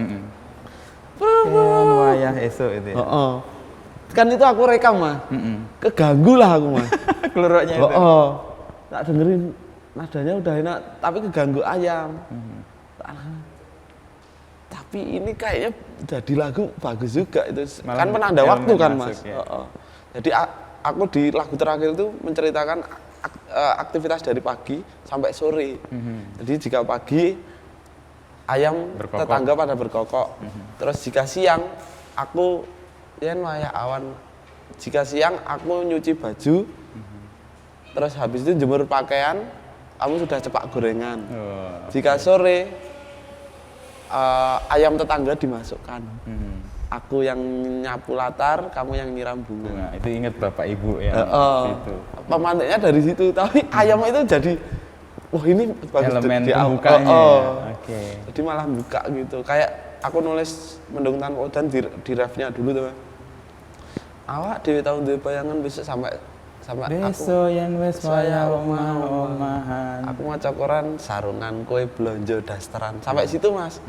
Yen wayah esok itu ya. Kan itu aku rekam mah. Keganggu lah aku mah. Keluruknya itu. Tak dengerin nadanya udah enak, tapi keganggu ayam. Tapi ini kayaknya jadi lagu bagus juga itu. Malah Kan penanda waktu elemen kan masuk, mas. ya. Jadi aku di lagu terakhir itu menceritakan aktivitas dari pagi sampai sore. Jadi jika pagi ayam Berkokok. tetangga pada berkokok. Terus jika siang aku yen wayah awan. Jika siang aku nyuci baju. Terus habis itu jemur pakaian, kamu sudah cepak gorengan. Jika sore ayam tetangga dimasukkan. Aku yang nyapu latar, kamu yang nyiram bunga. Nah, itu inget bapak ibu ya. Itu. Pemantiknya dari situ, tapi ayam itu jadi, wah ini bagus Elemen di awal. pembukanya. Oke. Jadi malah buka gitu. Kayak aku nulis Mendung Tanpa Udan di refnya dulu tuh. Awak dewe tahun duwe bayangan besok sampai Beso yang wes waya omah-omahan. aku maca koran sarungan kowe blonjo dasteran sampai situ mas.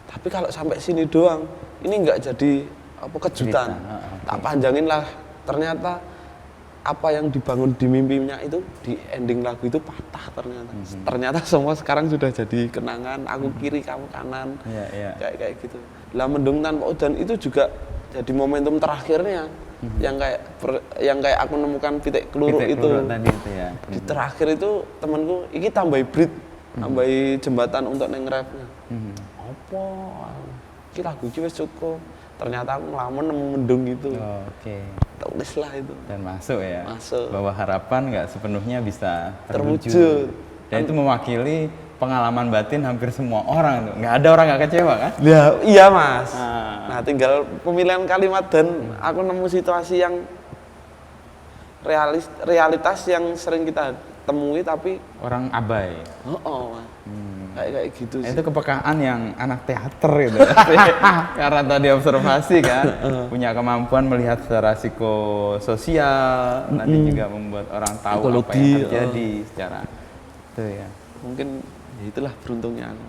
Tapi kalau sampai sini doang ini nggak jadi apa kejutan. Tak panjangin lah, ternyata apa yang dibangun di mimpinya itu di ending lagu itu patah ternyata. Ternyata semua sekarang sudah jadi kenangan, aku kiri kamu kanan. Kayak gitu. Lah Mendung Tanpa Udan itu juga jadi momentum terakhirnya. Yang kayak aku nemukan pitik keluruk itu. Tadi itu ya. Di terakhir itu temanku iki tambah hibrid, tambah jembatan untuk neng rapnya. Apa? iki lagu iki wis cukup. Ternyata aku ngelamun nemu mendung gitu. Oh, oke. Tulis lah itu. Dan masuk ya. Masuk. Bahwa harapan nggak sepenuhnya bisa Terwujud. terwujud. Dan itu mewakili pengalaman batin hampir semua orang tuh. Nggak ada orang nggak kecewa kan? Ya, iya Mas. Ah. Nah, tinggal pemilihan kalimat dan aku nemu situasi yang realitas yang sering kita temui tapi Orang abai. Mas. Kayak gitu sih. Itu kepekaan yang anak teater gitu. Karena tadi observasi kan, punya kemampuan melihat secara psikososial, nanti juga membuat orang tahu apa Ekologi, yang terjadi secara itu ya. Mungkin ya itulah beruntungnya aku.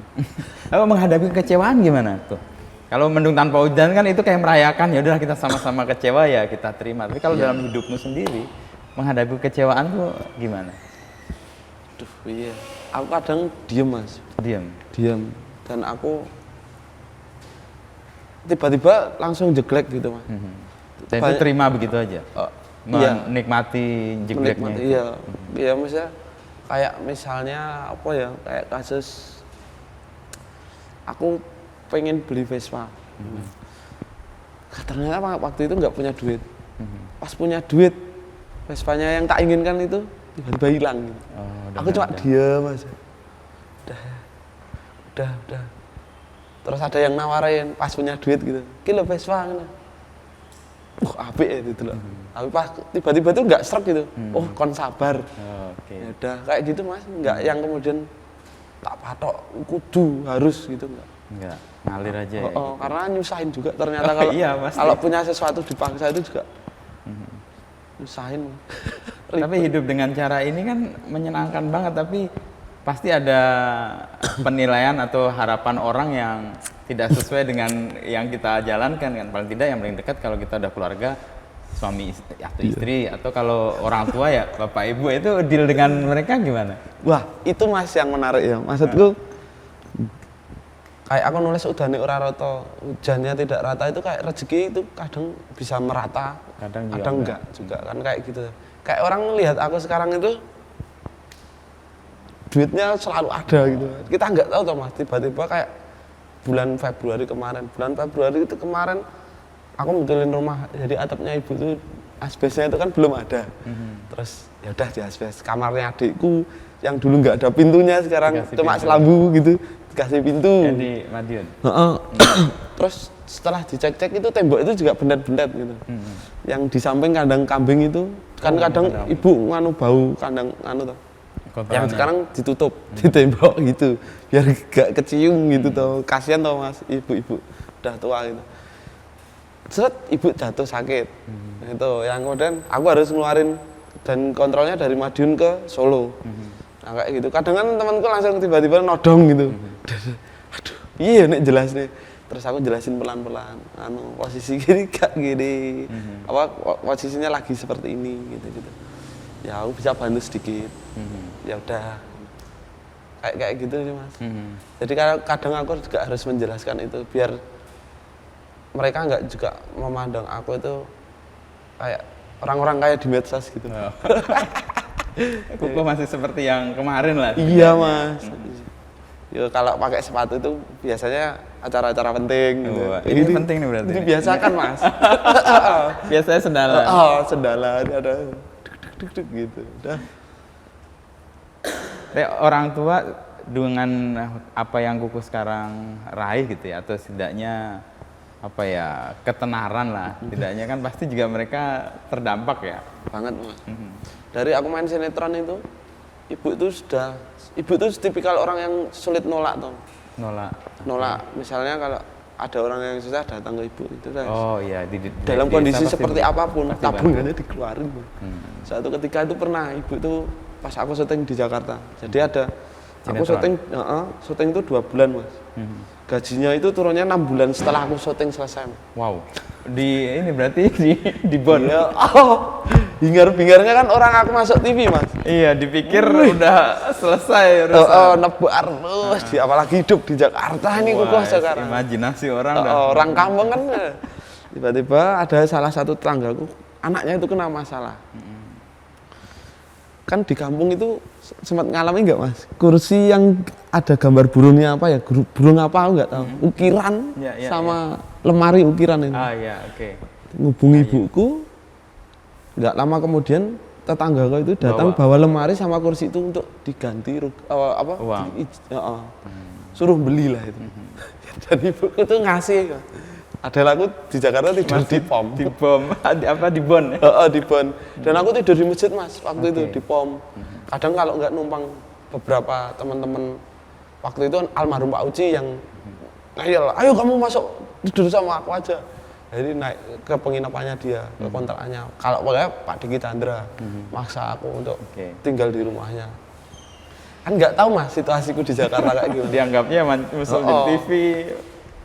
Lalu menghadapi kekecewaan gimana tuh? Kalau mendung tanpa hujan kan itu kayak merayakan, ya udahlah kita sama-sama kecewa ya kita terima. Tapi kalau dalam hidupmu sendiri menghadapi kekecewaan tuh gimana? Duh, iya. Aku kadang diem Mas. Diam. Dan aku tiba-tiba langsung jeglek gitu Mas. Dan itu terima begitu aja. Iya. Menikmati jegleknya Menikmati, itu. iya. Iya maksudnya kayak misalnya apa ya, kayak kasus aku pengen beli Vespa. Ternyata waktu itu nggak punya duit. Pas punya duit, Vespanya yang tak inginkan itu tiba-tiba hilang gitu. Aku cuma diam aja. Udah. Terus ada yang nawarin pas punya duit gitu. Kilo Vespa gitu. Apik ya gitu loh. Tapi pas tiba-tiba tuh nggak srek gitu. Oh, kon sabar. Oke. Ya udah kayak gitu Mas, nggak yang kemudian tak patok kudu harus gitu Enggak, ngalir aja ya. karena nyusahin juga ternyata kalau Iya, pasti. kalau punya sesuatu dipaksa itu juga nyusahin. Tapi hidup dengan cara ini kan menyenangkan banget, tapi pasti ada penilaian atau harapan orang yang tidak sesuai dengan yang kita jalankan kan. Paling tidak yang paling dekat kalau kita udah keluarga, suami atau istri, atau kalau orang tua ya bapak ibu, itu deal dengan mereka gimana? Wah, itu Mas yang menarik ya. Maksudku kayak aku nulis udane ora rata, hujannya tidak rata, itu kayak rezeki itu kadang bisa merata, Kadang enggak juga kan kayak gitu. Kayak orang lihat aku sekarang itu duitnya selalu ada gitu. Kita nggak tahu toh Mas, tiba-tiba kayak bulan Februari itu kemarin aku betulin rumah, jadi atapnya ibu tuh asbesnya itu kan belum ada. Terus ya udah di asbes, kamarnya adikku yang dulu nggak ada pintunya sekarang Dikasih cuma pintu. selambu gitu, dikasih pintu. Yang di Madiun. Terus setelah dicek-cek itu tembok itu juga bendet-bendet gitu. Yang di samping kandang kambing itu kan kadang ibu nganu bau kandang anu toh. Yang sekarang ditutup di tembok gitu biar gak kecium gitu toh. Kasihan toh Mas, ibu-ibu udah tua gitu. Seret ibu jatuh sakit. Itu yang kemudian aku harus ngeluarin dan kontrolnya dari Madiun ke Solo. Nah kayak gitu. Kadang kan temanku langsung tiba-tiba nodong gitu. Aduh, iya nek jelas nih. Terus aku jelasin pelan-pelan, posisi gini gak gini, posisinya lagi seperti ini gitu. Ya aku bisa bantu sedikit. Ya udah, kayak gitu sih Mas. Jadi kadang aku juga harus menjelaskan itu biar mereka nggak juga memandang aku itu kayak orang-orang kaya di medsos gitu. Kuku masih seperti yang kemarin lah. Iya Mas. Ya kalau pakai sepatu itu biasanya acara-acara penting gitu. Ini penting nih berarti. Ini biasakan Mas. Biasanya sendala. Sendala ada duk gitu. Udah. Orang tua dengan apa yang Kuku sekarang raih gitu ya, atau setidaknya apa ya, ketenaran lah, setidaknya kan pasti juga mereka terdampak ya. Banget Mas. Dari aku main sinetron itu, ibu itu tipikal orang yang sulit nolak toh. Nolak. Misalnya kalau ada orang yang susah datang ke ibu itu Oh iya, dalam di kondisi desa seperti pasti apapun pasti tabungannya dikeluarin. Suatu ketika itu pernah ibu itu pas aku syuting di Jakarta. Jadi ada aku syuting itu 2 bulan Mas. Gajinya itu turunnya 6 bulan setelah aku syuting selesai. Wow. Ini berarti di bond. Ya, hingar-bingarnya kan orang aku masuk TV Mas. Iya, dipikir udah selesai Nebar terus apalagi hidup di Jakarta ini kukuh sekarang. Imajinasi orang Orang kampung kan tiba-tiba ada salah satu tetanggaku, anaknya itu kena masalah. kan di kampung itu sempat ngalamin nggak mas? Kursi yang ada gambar burungnya apa ya? Burung apa aku nggak tahu. Ukiran sama lemari ukiran itu. Ah ya, oke. Ngubungi ibuku, nggak lama kemudian tetanggaku itu datang bawa lemari sama kursi itu untuk diganti uang. Suruh belilah itu. Dan ibuku tuh ngasih. Adalah aku di Jakarta tidur di pom. Di bom, di bon? Di bon. Dan aku tidur di masjid mas, waktu itu di pom. Kadang kalau nggak numpang beberapa teman-teman, waktu itu almarhum Pak Uci yang ayo kamu masuk tidur sama aku aja. Jadi naik ke penginapannya dia, ke kontrakannya. Kalau Pak Diki Chandra maksa aku untuk tinggal di rumahnya. Kan nggak tahu mas situasiku di Jakarta kayak gimana. Dianggapnya musuh di TV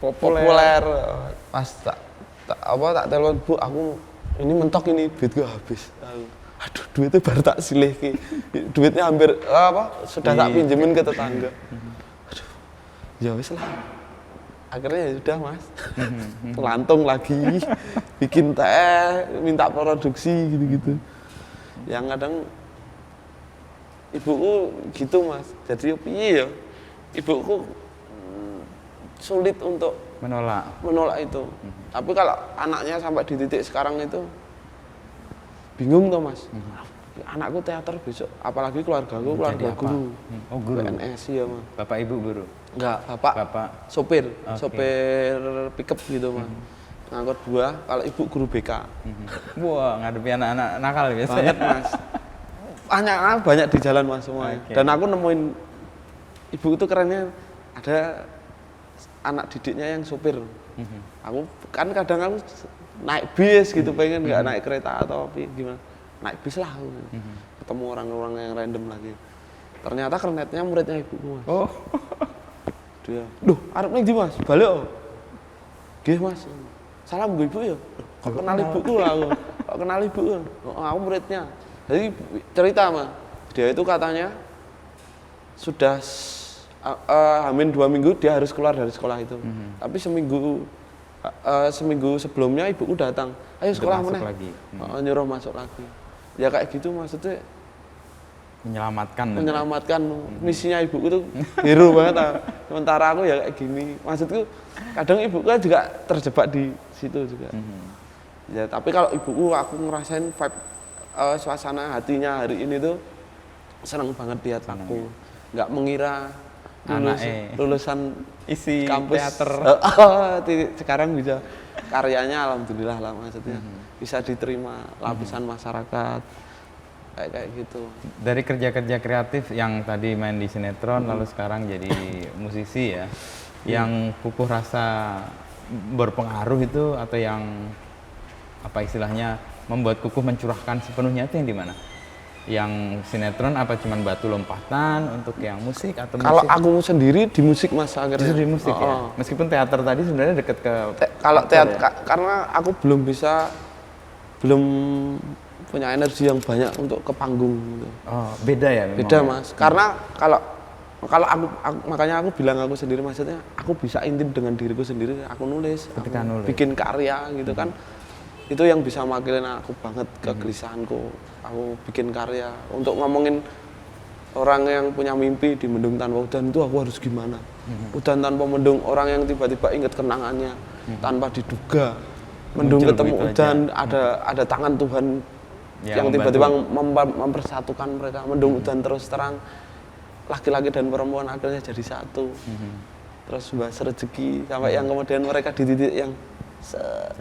populer. Pas tak telepon, Bu, aku ini mentok ini duit gue habis. Aduh, duitnya baru tak silih ki. Duitnya hampir sudah tak pinjemin ke tetangga. Aduh, ya wis lah. Akhirnya ya sudah mas, lantung lagi, bikin teh, minta produksi gitu-gitu. Yang kadang ibuku gitu mas, jadi piye ya, ibuku sulit untuk menolak itu. Tapi kalau anaknya sampai di titik sekarang itu bingung tuh mas. Anakku teater besok, apalagi keluarga guru. Oh guru. PNS ya mas. Bapak ibu guru? Enggak, bapak sopir pickup gitu mas. Ngangkut buah, kalau ibu guru BK. Wah, ngadepi anak-anak nakal biasanya. Banget mas. Banyak di jalan mas semuanya. Dan aku nemuin ibu itu kerennya ada anak didiknya yang sopir. Aku kan kadang aku naik bis gitu pengen nggak naik kereta atau gimana, naik bis lah aku. Ketemu orang-orang yang random lagi. Ternyata kernetnya muridnya ibuku mas. Oh. Dia, duh, arep ning ndi mas? Balik oh. Nggih mas. Salam gue ibu ya. Kok kenal ibuku lah aku. Kok kenal ibu? Aku muridnya. Jadi cerita mas, dia itu katanya sudah hamin 2 minggu dia harus keluar dari sekolah itu. Tapi seminggu sebelumnya ibuku datang, ayo sekolah mana? Nyuruh masuk lagi. Ya kayak gitu maksudnya. Menyelamatkan misinya ibuku tuh hero banget. Sementara aku ya kayak gini. Maksudku kadang ibuku kan juga terjebak di situ juga. Ya tapi kalau ibuku aku ngerasain vibe suasana hatinya hari ini tuh seneng banget lihat aku. Nggak mengira lulusan isi kampus teater sekarang bisa karyanya alhamdulillah lah maksudnya bisa diterima lapisan masyarakat kayak gitu. Dari kerja-kerja kreatif yang tadi main di sinetron lalu sekarang jadi musisi ya, yang Kukuh rasa berpengaruh itu atau yang apa istilahnya membuat Kukuh mencurahkan sepenuhnya itu yang di mana? Yang sinetron apa cuman batu lompatan untuk yang musik atau musik? Kalau aku sendiri di musik mas akhirnya. Justru di musik ya? Meskipun teater tadi sebenarnya deket ke kalau teater ya? Karena aku belum punya energi yang banyak untuk ke panggung gitu. Oh, beda ya memang. Beda mas, karena kalau aku makanya aku bilang aku sendiri maksudnya aku bisa intim dengan diriku sendiri, aku nulis, bikin karya gitu kan. Itu yang bisa mewakilin aku banget kegelisahanku. Aku bikin karya untuk ngomongin orang yang punya mimpi di mendung tanpa udan itu aku harus gimana. Udan tanpa mendung, orang yang tiba-tiba ingat kenangannya tanpa diduga. Mendung ketemu udan, ada tangan Tuhan yang tiba-tiba mempersatukan mereka. Mendung udan terus terang, laki-laki dan perempuan akhirnya jadi satu. Terus bahas rezeki sampai yang kemudian mereka di titik yang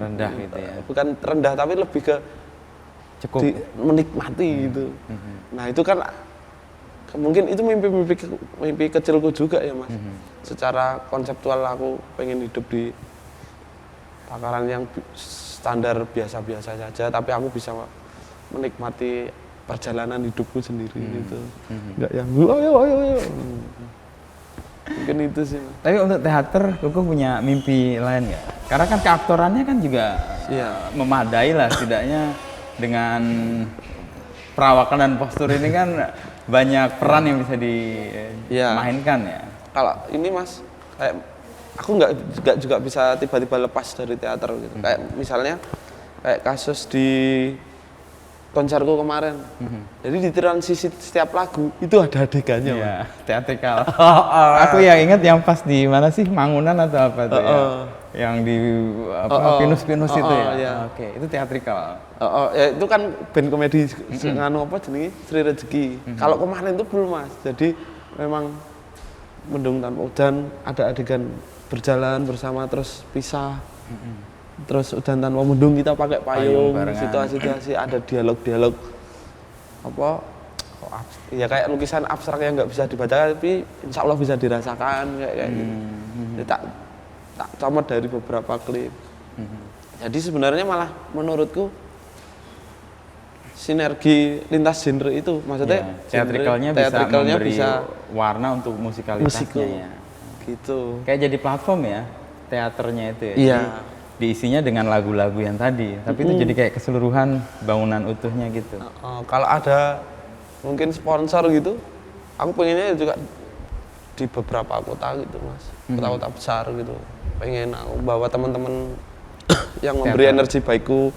rendah gitu ya. Bukan rendah tapi lebih ke cukup menikmati gitu. Nah, itu kan mungkin itu mimpi kecilku juga ya, Mas. Secara konseptual aku pengen hidup di takaran yang standar biasa-biasa saja, tapi aku bisa menikmati perjalanan hidupku sendiri gitu. Enggak yang ayo. Mungkin itu sih. Tapi untuk teater, Kukuh punya mimpi lain nggak? Karena kan keaktorannya kan juga memadai lah setidaknya dengan perawakan dan postur ini kan banyak peran yang bisa dimainkan ya. Kalau ini Mas, kayak aku nggak juga bisa tiba-tiba lepas dari teater gitu. Kayak misalnya kayak kasus di konserku kemarin. Jadi di transisi setiap lagu itu ada adegannya. Iya, teatrikal. Aku yang inget yang pas di mana sih, Mangunan atau apa tuh ya? Yang di pinus-pinus itu ya. Iya. Oke, itu teatrikal. Ya itu kan band komedi nganu apa jenenge Sri Rezeki. Kalau kemarin itu belum Mas. Jadi memang Mendung Tanpa Udan ada adegan berjalan bersama terus pisah. Terus udan tanpa mendung kita pakai payung, situasi-situasi ada dialog-dialog apa ya kayak lukisan abstrak yang nggak bisa dibaca tapi insya Allah bisa dirasakan kayak gitu. Jadi tak comot dari beberapa klip. Jadi sebenarnya malah menurutku sinergi lintas genre itu maksudnya teatrikalnya bisa warna untuk musikalitasnya ya. Gitu. Kayak jadi platform ya teaternya itu ya. Iya. Diisinya dengan lagu-lagu yang tadi, tapi itu jadi kayak keseluruhan bangunan utuhnya gitu. Kalau ada mungkin sponsor gitu, aku pengennya juga di beberapa kota gitu Mas, kota-kota besar gitu. Pengen aku bawa teman-teman yang memberi energi baikku,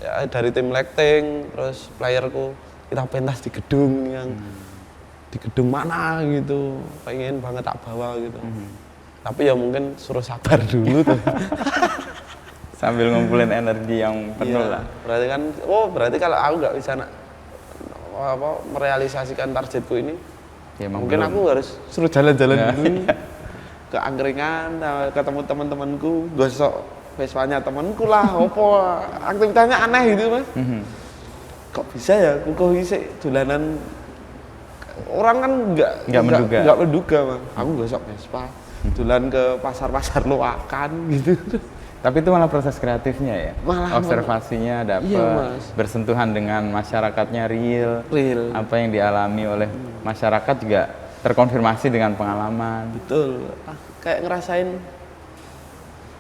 ya, dari tim lighting, terus playerku, kita pentas di gedung yang di gedung mana gitu, pengen banget tak bawa gitu. Tapi ya mungkin suruh sabar dulu tuh. Sambil ngumpulin energi yang penuh lah. Berarti kalau aku nggak bisa merealisasikan targetku ini, ya mungkin aku harus suruh jalan-jalan dulu ke angkringan, ketemu teman-temanku, gosok Vespanya temanku lah, opo aktivitasnya aneh gitu Mas. Kok bisa ya, kok bisa dolanan orang kan nggak menduga Mas. Aku gosok Vespa. Tulan ke pasar-pasar loakan gitu. Tapi itu malah proses kreatifnya ya? Observasinya dapat, iya, bersentuhan dengan masyarakatnya real. Apa yang dialami oleh masyarakat juga terkonfirmasi dengan pengalaman. Betul. Kayak ngerasain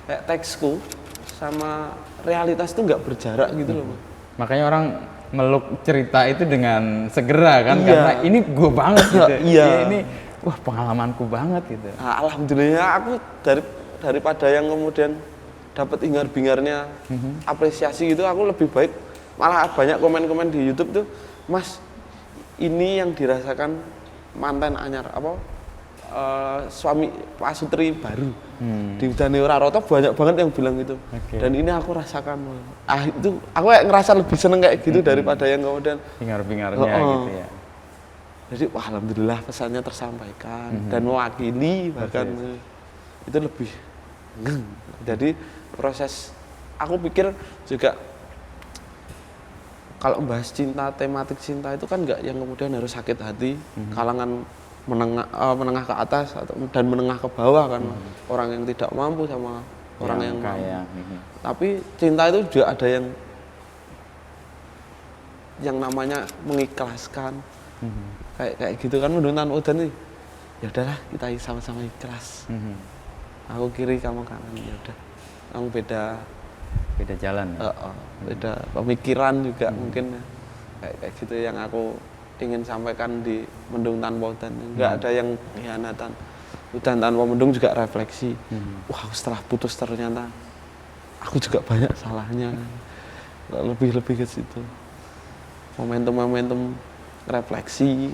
kayak teksku sama realitas itu nggak berjarak gitu loh. Makanya orang meluk cerita itu dengan segera kan, karena ini gue banget gitu. Ini wah pengalamanku banget gitu. Nah, alhamdulillah aku daripada yang kemudian dapat hingar-bingarnya apresiasi gitu, aku lebih baik malah banyak komen-komen di YouTube tuh, Mas ini yang dirasakan mantan anyar suami Pak Sutri baru di Udane Ora Rata, banyak banget yang bilang gitu. Dan ini aku rasakan. Itu aku kayak ngerasa lebih seneng kayak gitu daripada yang kemudian hingar-bingarnya gitu ya. Jadi wah, alhamdulillah pesannya tersampaikan dan mewakili bahkan itu lebih. Jadi proses aku pikir juga kalau membahas cinta, tematik cinta itu kan nggak yang kemudian harus sakit hati, kalangan menengah ke atas dan menengah ke bawah kan, orang yang tidak mampu sama orang yang kaya. Tapi cinta itu juga ada yang namanya mengikhlaskan. Kayak gitu kan, Mendung Tanpa Udan nih. Ya udahlah, kita sama-sama ikhlas. Aku kiri, kamu kanan, ya udah. Kamu beda jalan ya? Beda pemikiran juga mungkin kayak gitu yang aku ingin sampaikan di Mendung Tanpa Udan. Enggak ada yang khianatan. Udan Tanpa Mendung juga refleksi. Wah, setelah putus ternyata aku juga banyak salahnya. Lebih ke situ. Momentum refleksi.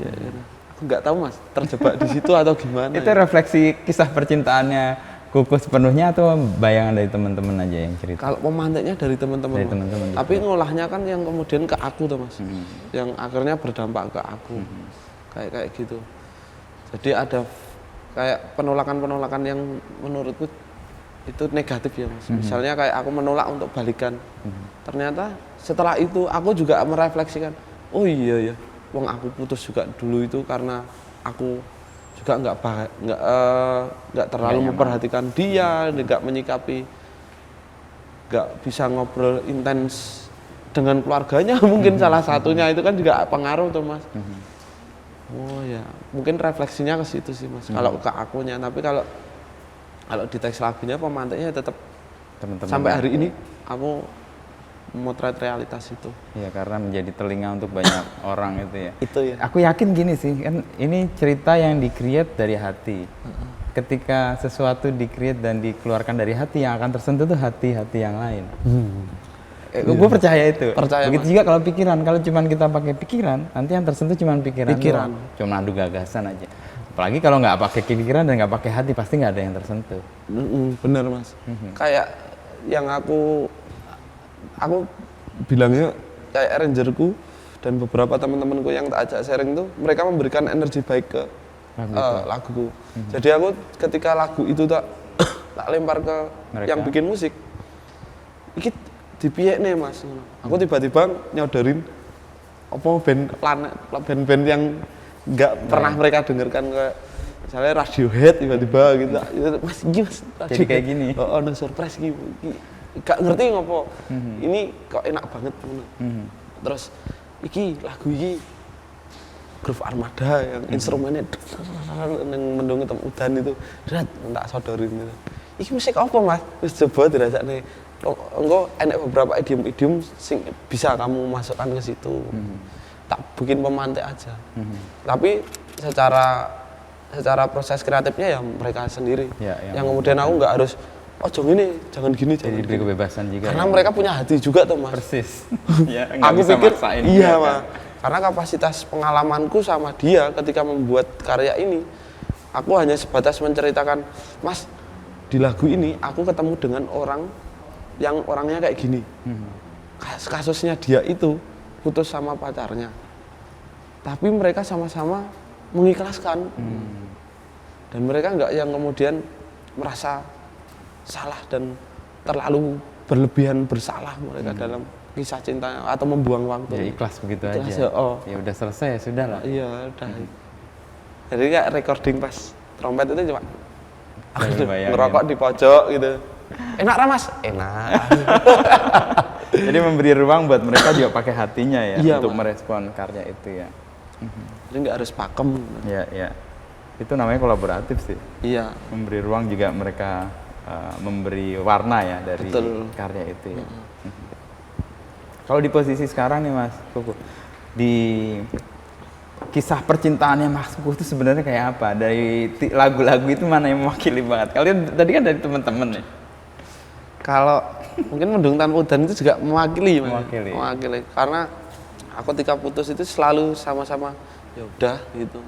Aku nggak tahu Mas, terjebak di situ atau gimana. Itu refleksi kisah percintaannya Kuku sepenuhnya atau bayangan dari teman-teman aja yang cerita? Kalau pemantiknya dari teman-teman. Tapi ngolahnya kan yang kemudian ke aku tuh Mas. Yang akhirnya berdampak ke aku. Kayak gitu. Jadi ada kayak penolakan-penolakan yang menurutku itu negatif ya Mas. Misalnya kayak aku menolak untuk balikan. Ternyata setelah itu aku juga merefleksikan, oh iya ya, wong aku putus juga dulu itu karena aku juga nggak terlalu memperhatikan dia, nggak menyikapi, nggak bisa ngobrol intens dengan keluarganya. Mungkin salah satunya itu kan juga pengaruh tuh Mas. Oh ya, mungkin refleksinya ke situ sih Mas. Kalau ke akunya, tapi kalau di teks lagunya pemantiknya tetap teman-teman sampai hari ini aku memotret realitas itu. Iya, karena menjadi telinga untuk banyak orang itu ya. Itu ya. Aku yakin gini sih, kan ini cerita yang di-create dari hati. Ketika sesuatu di-create dan dikeluarkan dari hati, yang akan tersentuh tuh hati-hati yang lain. Gue percaya itu. Percaya, Begitu Mas. juga kalau pikiran, kalau cuman kita pakai pikiran, nanti yang tersentuh cuman pikiran. Pikiran. doang. Cuma adu gagasan aja. Apalagi kalau nggak pakai pikiran dan nggak pakai hati, pasti nggak ada yang tersentuh. Bener Mas. Kayak yang aku bilangnya kayak arrangerku dan beberapa teman-temanku yang tak ajak sharing tuh, mereka memberikan energi baik ke laguku. Jadi aku ketika lagu itu tak lempar ke Mereka. yang bikin musik, iki dipiyek nih Mas. Aku tiba-tiba nyodorin apa band-band yang nggak pernah mereka dengarkan, ke misalnya Radiohead tiba-tiba gitu. Mas iki Mas, Jadi kayak gini. Oh, no surprise gitu. Gak ngerti ngopo. Ini kok enak banget ngono. Terus iki lagu iki Groove Armada yang instrumennya yang mendung hitam udan itu, tak sodorin gitu. Iki musik apa Mas? Terus coba dirasakne. Engko enek beberapa idiom-idiom sing bisa kamu masukkan ke situ. Tak bikin pemantik aja. Tapi secara proses kreatifnya ya mereka sendiri. Ya, yang kemudian aku nggak harus jangan gini, jangan gini, Jadi diberi kebebasan juga. karena ya. mereka punya hati juga tuh Mas. Persis. Ya, nggak Aku bisa pikir maksain iya juga, Mas. kan. Karena kapasitas pengalamanku sama dia ketika membuat karya ini, aku hanya sebatas menceritakan, Mas, di lagu ini aku ketemu dengan orang yang orangnya kayak gini. Kasusnya dia itu putus sama pacarnya, tapi mereka sama-sama mengikhlaskan. Dan mereka nggak yang kemudian merasa salah dan terlalu berlebihan bersalah mereka dalam kisah cintanya atau membuang waktu. Ya ikhlas begitu Ikhlas aja. ya, oh. Ya udah selesai, ya sudah lah. Iya, udah. Jadi kayak recording pas trompet itu cuma Bayangin. ngerokok di pojok gitu. Enak lah Mas? Enak. Jadi memberi ruang buat mereka juga pakai hatinya ya Iya, untuk Mas. merespon karya itu ya. Jadi nggak harus pakem. Ya, ya. Itu namanya kolaboratif sih. Iya. Memberi ruang juga mereka memberi warna ya dari Betul. karya itu ya. Kalau di posisi sekarang nih Mas Kuku, di kisah percintaannya Mas Kuku itu sebenarnya kayak apa? Dari lagu-lagu itu mana yang mewakili banget? Kalian tadi kan dari teman-teman nih. Kalau mungkin Mendung Tanpa Udan itu juga mewakili, Mas. Mewakili. Karena aku ketika putus itu selalu sama-sama ya udah gitu.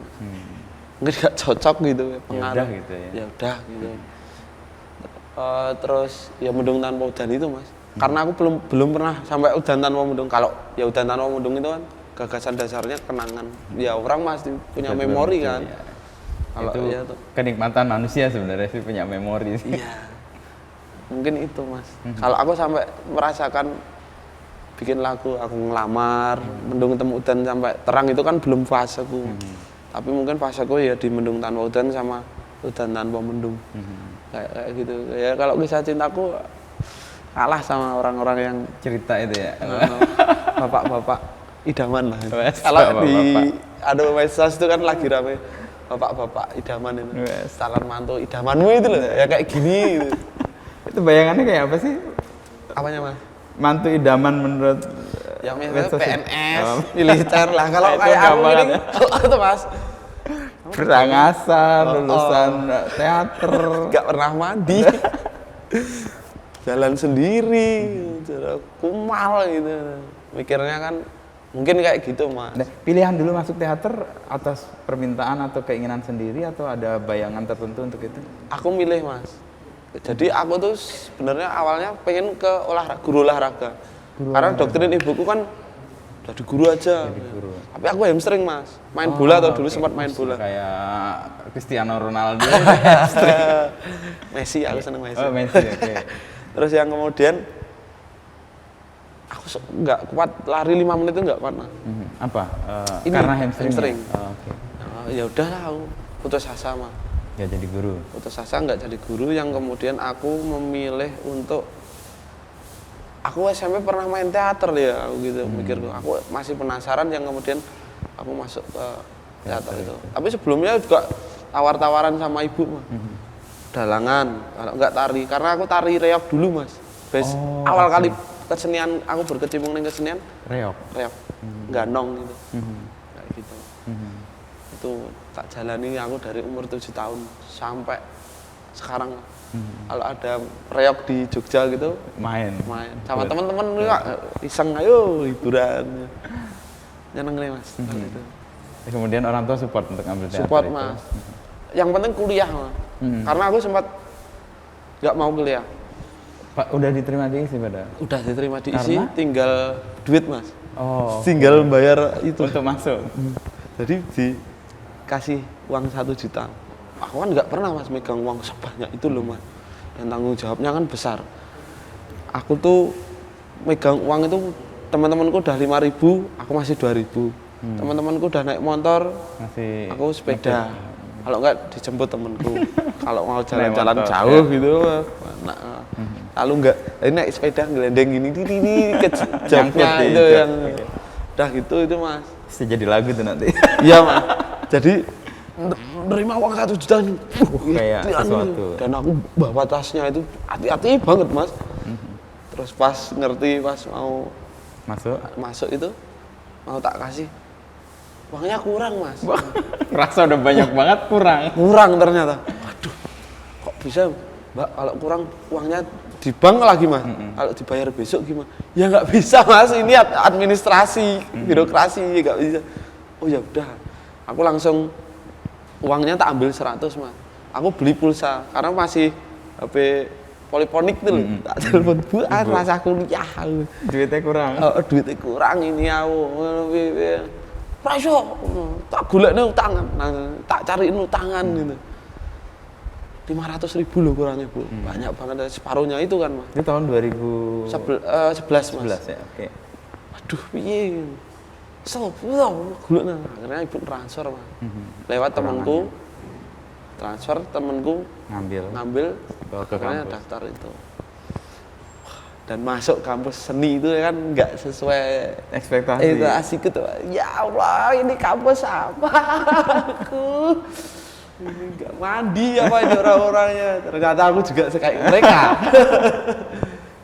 Mungkin gak cocok gitu pengaruh. udah gitu ya. Ya udah gitu. Terus ya Mendung Tanpa Udan itu Mas. Karena aku belum pernah sampai udan tanpa mendung. Kalau ya udan tanpa mendung itu kan gagasan dasarnya kenangan. Ya orang pasti punya memori kan. Ya. Kalau Itu ya tuh. kenikmatan manusia sebenarnya sih punya memori sih. Iya. Mungkin itu Mas. Kalau aku sampai merasakan bikin lagu, aku ngelamar, Mendung Temu Udan sampai terang itu kan belum faseku. Tapi mungkin faseku ya di Mendung Tanpa Udan sama Udan Tanpa Mendung. Kayak gitu. Ya kalau kisah cintaku kalah sama orang-orang yang Cerita itu ya. bapak-bapak idaman lah. Wes, Kalau di bapak-bapak. medsos itu kan lagi rame bapak-bapak idaman itu. Wes. Calon mantu idamanmu itu loh, ya kayak gini gitu. Itu bayangannya kayak apa sih? Apanya Mas? Mantu idaman menurut Yang misalnya medsos itu? PNS, Oh. militer lah. Kalau Itu kayak aku gampang ini, itu Mas. Berangasan, lulusan teater. Gak pernah mandi. Jalan sendiri, kumal gitu. Mikirnya kan mungkin kayak gitu Mas. Nah, pilihan dulu masuk teater atas permintaan atau keinginan sendiri atau ada bayangan tertentu untuk itu? Aku milih Mas. Jadi aku tuh sebenarnya awalnya pengen ke guru olahraga. Karena doktrin ibuku kan jadi guru aja. guru. Tapi aku hamstring Mas. Main bola atau dulu sempat main bola. Kayak Cristiano Ronaldo. Messi, aku seneng Messi. Oh, Messi, oke. Terus yang kemudian aku nggak kuat lari 5 menit itu nggak kuat Mas. Apa? Ini, Karena hamstring. hamstring. Oh, oke. Ya udahlah aku putus asa Mas. Ya jadi guru. Putus asa nggak jadi guru, yang kemudian aku memilih untuk aku SMP pernah main teater ya, aku gitu mikirku. Aku masih penasaran, yang kemudian aku masuk ke teater itu. Tapi sebelumnya juga tawar-tawaran sama ibu Mas. Dalangan, kalau nggak tari, karena aku tari reog dulu Mas. Awal kali kesenian aku berkecimpung dengan kesenian Reog. ganong gitu. Kayak gitu. Itu tak jalani aku dari umur 7 tahun sampai sekarang. Kalau ada reok di Jogja gitu, main. sama teman-teman iseng, ayo hiburan. Nyeneng nih Mas. Gitu. Kemudian orang tua support untuk ambil teater Support itu. Mas. Yang penting kuliah Mas. Karena aku sempat nggak mau kuliah. Pak udah diterima di ISI padahal. Udah diterima di ISI, Karena? tinggal duit Mas. Oh. Tinggal bayar itu. Untuk masuk. Jadi dikasih uang 1 juta. Aku kan nggak pernah Mas megang uang sebanyak itu loh Mas. Dan tanggung jawabnya kan besar. Aku tuh megang uang itu, teman-temanku udah 5.000, aku masih 2.000. Teman-temanku udah naik motor, Masih aku sepeda. Kalau enggak dijemput temanku. Kalau mau jalan-jalan motor, jauh gitu, nah, lalu enggak, ini naik sepeda ngelendeng gini, ke joknya di itu jok. yang udah gitu itu Mas. Bisa jadi lagu tuh nanti. Iya Mas. Jadi menerima uang 1 juta kayak sesuatu. Dan aku bawa tasnya itu hati-hati banget Mas. Terus pas ngerti, pas mau masuk itu mau tak kasih, uangnya kurang Mas. Rasa udah banyak banget Kurang ternyata. Waduh, kok bisa Mbak, kalau kurang uangnya di bank lagi Mas. Kalau dibayar besok gimana? Ya nggak bisa Mas, ini administrasi, birokrasi, nggak bisa. Oh ya udah, aku langsung uangnya tak ambil 100 Mas. Aku beli pulsa karena masih HP poliponik tuh loh. Tak telepon, Bu, rasa kuliah. Duitnya kurang. Duitnya kurang ini aku. Rasa tak golekne utangan. Nah, tak cariin utangan gitu. 500.000 loh kurangnya Bu. Banyak banget, separuhnya itu kan Mas. Itu tahun 2011 11 Mas. ya, oke. Aduh, piye? Golekne. Akhirnya ibu transfer Mas. Lewat temanku. Transfer, temanku ngambil bawa ke akhirnya kampus. daftar itu. Dan masuk kampus seni itu kan nggak sesuai ekspektasi gitu. Ya Allah, ini kampus apa? Aku ini nggak mandi apa ini orang-orangnya. Ternyata aku juga kayak mereka.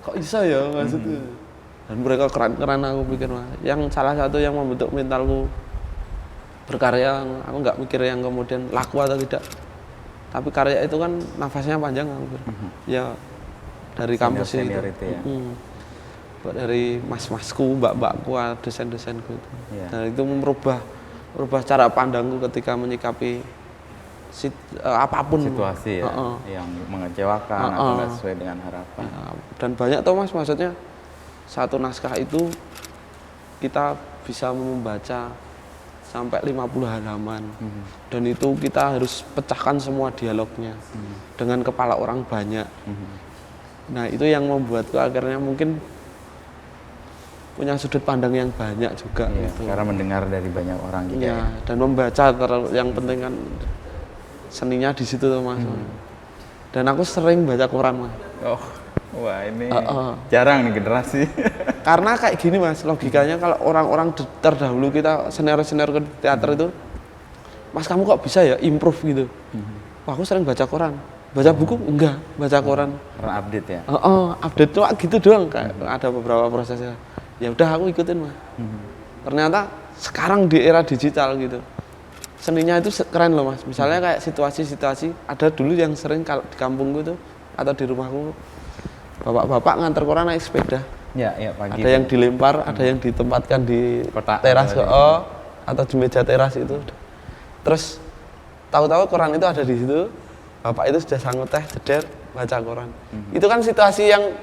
Kok bisa ya maksudnya? Dan mereka keren-keren, aku pikir Mas. Yang salah satu yang membentuk mentalku berkarya, aku nggak mikir yang kemudian laku atau tidak. Tapi karya itu kan nafasnya panjang, aku pikir. Ya dari kampus itu. Ya. Dari mas-masku, mbak-mbakku, dosen-dosenku itu. Yeah. Dan itu merubah cara pandangku ketika menyikapi apapun situasi ya, yang mengecewakan atau nggak sesuai dengan harapan. Ya, dan banyak tuh Mas, maksudnya satu naskah itu kita bisa membaca sampai 50 halaman. Dan itu kita harus pecahkan semua dialognya dengan kepala orang banyak. Nah itu yang membuatku akhirnya mungkin punya sudut pandang yang banyak juga. Iya, gitu. Karena mendengar dari banyak orang juga Ya, dan membaca yang penting kan seninya di situ tuh Mas. Dan aku sering baca koran Mas. Oh, wah ini jarang nih generasi. Karena kayak gini Mas, logikanya kalau orang-orang terdahulu kita senior-senior ke teater itu, Mas kamu kok bisa ya improve gitu. Wah, aku sering baca koran. Baca buku enggak, baca koran. Karena update ya. Update cuma gitu doang, kayak ada beberapa prosesnya. Ya udah aku ikutin Mas. Ternyata sekarang di era digital gitu. Seninya itu keren loh Mas. Misalnya kayak situasi-situasi, ada dulu yang sering kalau di kampungku tuh atau di rumahku, bapak-bapak nganter koran naik sepeda. Ya, pagi. Ada yang dilempar, ada yang ditempatkan di Kotak, teras atau di meja teras itu. Terus tahu-tahu koran itu ada di situ, bapak itu sudah sanggup teh, jeder, baca koran. Itu kan situasi yang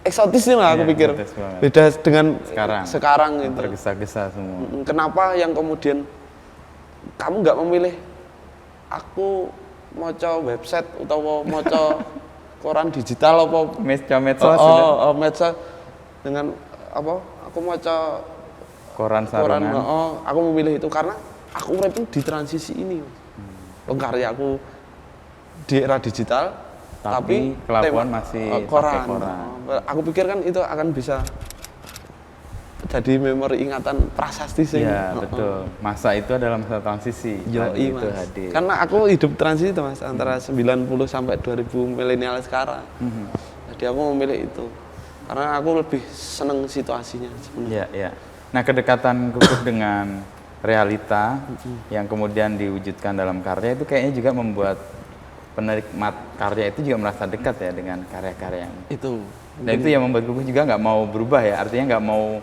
eksotis nih lah aku pikir. Beda dengan sekarang gitu. Tergesa-gesa semua. Kenapa yang kemudian kamu nggak memilih aku mau website atau mau koran digital apa medsos medsos dengan apa aku mau koran sarungan. Aku memilih itu karena aku urip di transisi ini. Karya aku di era digital tapi kelakuan masih koran. pakai koran. Aku pikir kan itu akan bisa jadi memori ingatan prasasti sih. Iya, betul. Masa itu adalah masa transisi. Yoi, itu Mas. hadir. Karena aku hidup transisi itu Mas, antara 90 sampai 2000 milenial sekarang. Jadi aku memilih itu. Karena aku lebih seneng situasinya sebenarnya. Iya. Nah, kedekatan Kukuh dengan realita yang kemudian diwujudkan dalam karya itu kayaknya juga membuat penikmat karya itu juga merasa dekat ya dengan karya-karya yang Itu. dan itu yang membuat Kukuh juga nggak mau berubah ya, artinya nggak mau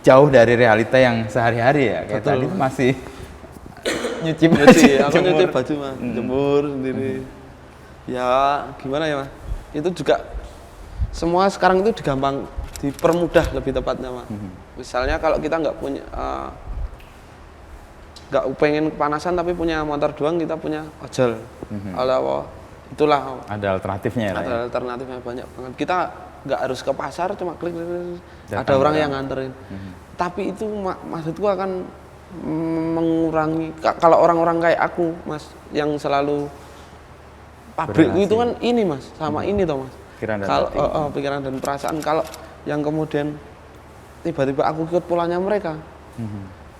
jauh dari realita yang sehari-hari ya, kayak Betul. tadi tuh masih nyuci baju, Nyuci, aku jemur. nyuci baju mah, jemur sendiri. Ya gimana ya mas? Itu juga semua sekarang itu dipermudah lebih tepatnya mas. Misalnya kalau kita nggak punya nggak pengen kepanasan tapi punya motor doang, kita punya ojol. Itulah Ada alternatifnya ya, Ray? ada alternatifnya banyak banget. Kita nggak harus ke pasar, cuma klik, ada Datang orang barang. yang nganterin. Tapi itu maksudku akan mengurangi kalau orang-orang kayak aku mas yang selalu pabrikku itu kan ini mas sama ini toh mas. Pikiran dan Kalau hati. pikiran dan perasaan, kalau yang kemudian tiba-tiba aku ikut polanya mereka,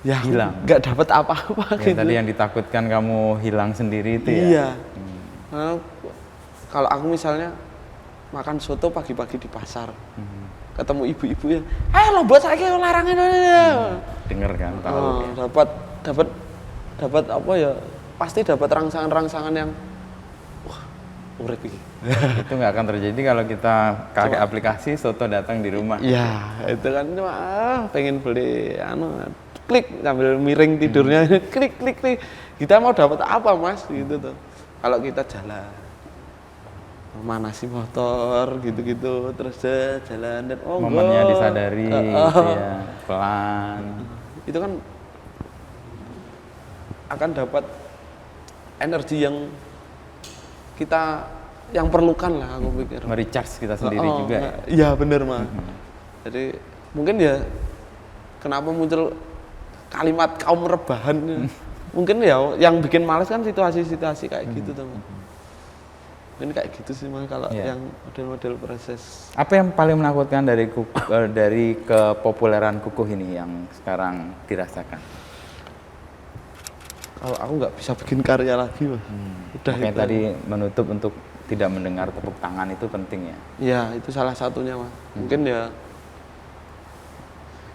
ya aku Hilang. nggak dapat apa-apa Yang gitu. tadi yang ditakutkan kamu hilang sendiri itu ya? Iya. Nah, kalau aku misalnya makan soto pagi-pagi di pasar, ketemu ibu-ibu ya, lo buat saya larangin Denger kan, tahu ya? dapat apa ya? Pasti dapat rangsangan-rangsangan yang wah, urip iki. Itu nggak akan terjadi kalau kita pakai aplikasi soto datang di rumah. Iya, itu kan cuma pengen beli klik sambil miring tidurnya, klik. Kita mau dapat apa mas gitu tuh. Kalau kita jalan manasi motor gitu-gitu terus jalan dan Momennya disadari gitu ya, pelan. itu kan akan dapat energi yang kita yang perlukan lah aku pikir. Merecharge kita sendiri juga ya. Iya bener mah. Jadi mungkin ya kenapa muncul kalimat kaum rebahan. Mungkin ya yang bikin males kan situasi-situasi kayak gitu tuh. Mungkin kayak gitu sih mas kalau Iya. yang model-model proses. Apa yang paling menakutkan dari kepopuleran Kukuh ini yang sekarang dirasakan? Kalau aku nggak bisa bikin karya lagi mas. Udah Makanya itu. tadi menutup untuk tidak mendengar tepuk tangan itu penting ya. Ya itu salah satunya mas. Mungkin ya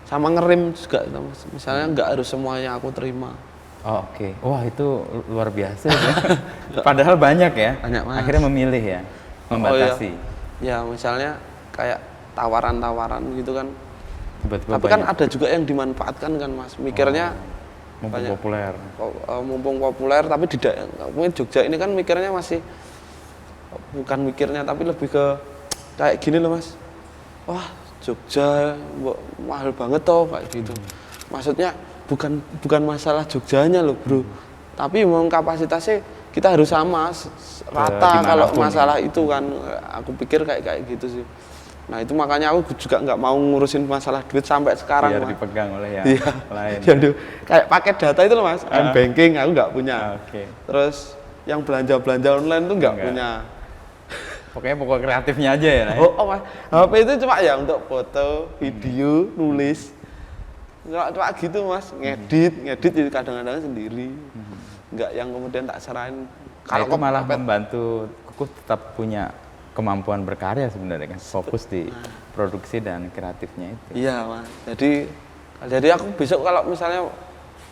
sama ngerem juga mas. Misalnya nggak harus semuanya aku terima. Oh, oke. Wah, itu luar biasa ya. Padahal banyak ya. Banyak, Mas. Akhirnya memilih ya, membatasi. Ya misalnya kayak tawaran-tawaran gitu kan. Tiba-tiba Tapi kan banyak. ada juga yang dimanfaatkan kan mas. Mikirnya Mumpung banyak. populer. Mumpung populer tapi di mungkin Jogja ini kan mikirnya masih bukan mikirnya tapi lebih ke kayak gini loh mas. Wah Jogja mahal banget toh kayak gitu. Maksudnya bukan masalah Jogjanya loh bro, tapi memang kapasitasnya kita harus sama rata kalau dimanapun masalah itu kan. Aku pikir kayak gitu sih. Nah itu makanya aku juga nggak mau ngurusin masalah duit sampai sekarang Biar mas. dipegang oleh yang Iya. lain. Kayak paket data itu loh mas, banking aku nggak punya. Oke. Terus yang belanja online tuh nggak Enggak. punya. Pokoknya pokok kreatifnya aja ya. Nay? Oh mas, HP itu cuma ya untuk foto, video, nulis. Cuma gitu mas, ngedit itu kadang-kadang sendiri. Nggak yang kemudian tak serahin. Nah, itu malah kepepet, membantu Kukuh tetap punya kemampuan berkarya sebenarnya kan, fokus di produksi dan kreatifnya itu. iya mas. Jadi aku besok kalau misalnya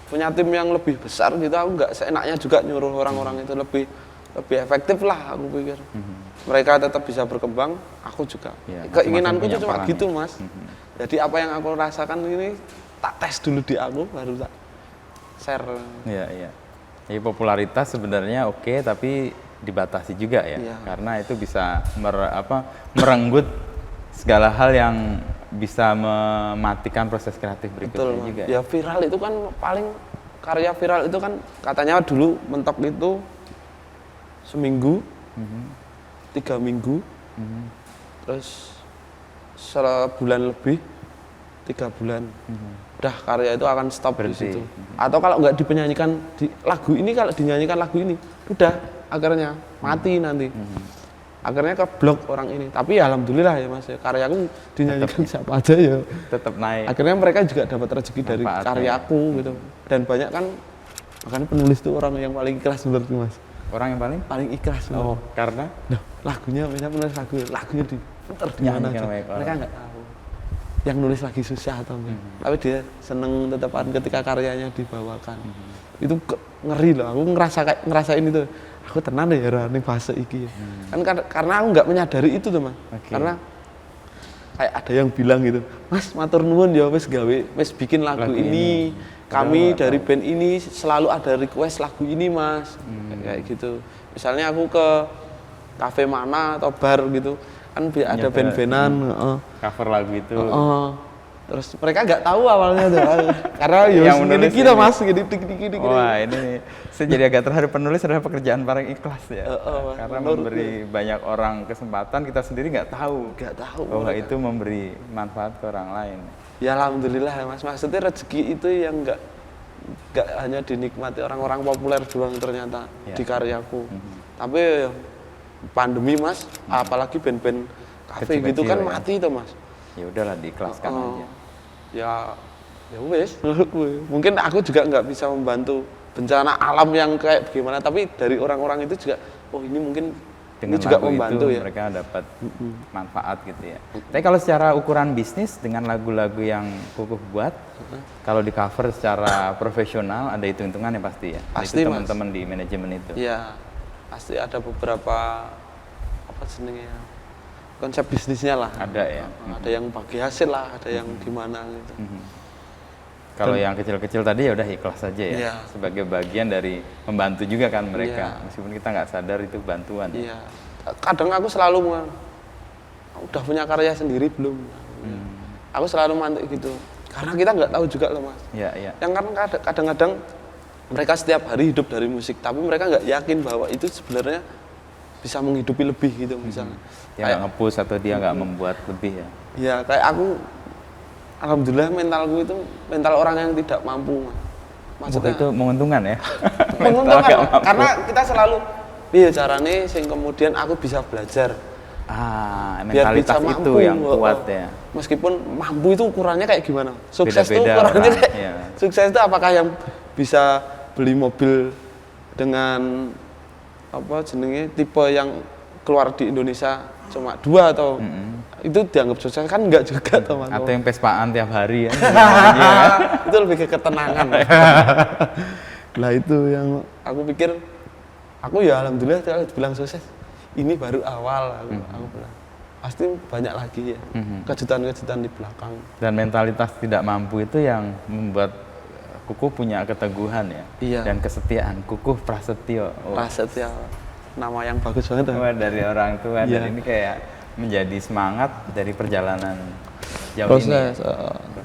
punya tim yang lebih besar gitu, aku nggak seenaknya juga nyuruh orang-orang itu lebih efektif lah aku pikir. Mereka tetap bisa berkembang, aku juga. Ya, Keinginanku masing-masing itu cuma punya gitu peran, mas. Jadi apa yang aku rasakan ini tak tes dulu di aku, baru tak share. Iya, iya. Jadi popularitas sebenarnya oke, tapi dibatasi juga ya. Iya. Karena itu bisa merenggut segala hal yang bisa mematikan proses kreatif berikutnya Betul mas. juga. Ya viral itu kan paling karya viral itu kan katanya dulu mentok itu seminggu, 3 minggu, terus sebulan lebih, 3 bulan. Udah karya itu akan stop Berhenti. di situ. Atau kalau nggak dipenyanyikan di lagu ini, kalau dinyanyikan lagu ini, udah akhirnya mati nanti. Akhirnya ke blok orang ini. Tapi ya alhamdulillah ya mas, karyaku dinyanyikan siapa aja ya. Tetap naik. Akhirnya mereka juga dapat rezeki dari Manfaatnya. karyaku gitu. Dan banyak kan, makanya penulis itu orang yang paling ikhlas menurutku mas. Orang yang paling Ikhlas. oh, karena Nah, lagunya misalnya penulis lagunya diputar di mana Nyanyikan aja. banyak orang. Mereka nggak tahu yang nulis lagi susah atau enggak. Tapi dia seneng tetapan ketika karyanya dibawakan. Itu ngeri loh. Aku ngerasain itu. aku tenan ya ning fase iki ya. Kan karena aku nggak menyadari itu tuh Mas. Oke. Karena kayak ada yang bilang gitu, Mas matur nuwun ya wis bikin lagu ini. Kami dari band ini selalu ada request lagu ini Mas. Kayak gitu. Misalnya aku ke kafe mana atau bar gitu, kan ada band-bandan, cover lagu itu. Terus mereka nggak tahu awalnya tuh, karena Yang gini menulis kita ini. Mas, gini. Wah ini saya jadi agak terharu, penulis adalah pekerjaan paling ikhlas ya. Karena menurut memberi banyak orang kesempatan, kita sendiri nggak tahu bahwa itu memberi manfaat ke orang lain. Ya alhamdulillah ya Mas, maksudnya rezeki itu yang nggak hanya dinikmati orang-orang populer doang ternyata di karyaku. Tapi pandemi Mas, apalagi band-band kafe gitu kan mati itu Mas. Ya udahlah diikhlaskan aja. Ya wes, mungkin aku juga nggak bisa membantu bencana alam yang kayak bagaimana, tapi dari orang-orang itu juga, oh ini mungkin Dengan ini juga lagu membantu itu ya. mereka dapat manfaat gitu ya. Tapi kalau secara ukuran bisnis dengan lagu-lagu yang Kukuh buat, kalau di cover secara profesional ada hitung-hitungannya pasti ya. Pasti, itu Mas. teman-teman di manajemen itu. Iya, pasti ada beberapa apa senengnya konsep bisnisnya lah. Ada ya. Ada yang bagi hasil lah, ada yang gimana gitu. Kalau yang kecil-kecil tadi ya udah ikhlas saja ya. Iya. Sebagai bagian dari membantu juga kan mereka. Iya. Meskipun kita nggak sadar itu bantuan. Iya. Kadang aku selalu udah punya karya sendiri belum? Aku selalu mantik gitu. Karena kita nggak tahu juga loh Mas. Iya, iya. Yang kan kadang-kadang mereka setiap hari hidup dari musik, tapi mereka nggak yakin bahwa itu sebenarnya bisa menghidupi lebih gitu misalnya. Dia nggak nge-push atau dia nggak membuat lebih ya. Ya kayak aku, alhamdulillah mentalku itu mental orang yang tidak mampu Mas. Maksudnya itu menguntungkan ya. menguntungkan Mental nggak Mas. mampu. Karena kita selalu piye carane sing kemudian aku bisa belajar. Biar Mentalitas bisa itu mampu, yang kuat ya. Meskipun mampu itu ukurannya kayak gimana? Sukses itu Beda-beda ukurannya orang, kayak iya. sukses itu apakah yang bisa beli mobil dengan apa jenenge tipe yang keluar di Indonesia cuma 2 atau itu dianggap sukses kan enggak juga teman-teman. Atau yang pespaan tiap hari ya. Iya. Itu lebih ke ketenangan. Lah itu yang aku pikir aku ya alhamdulillah bilang sukses. Ini baru awal aku bilang. Pasti banyak lagi ya. Kejutan-kejutan di belakang. Dan mentalitas tidak mampu itu yang membuat Kukuh punya keteguhan ya. Iya. Dan kesetiaan. Kukuh Prasetyo. Oh. Prasetya, nama yang bagus banget. Wah, dari orang tua Iya. dan ini kayak menjadi semangat dari perjalanan jauh ini. Proses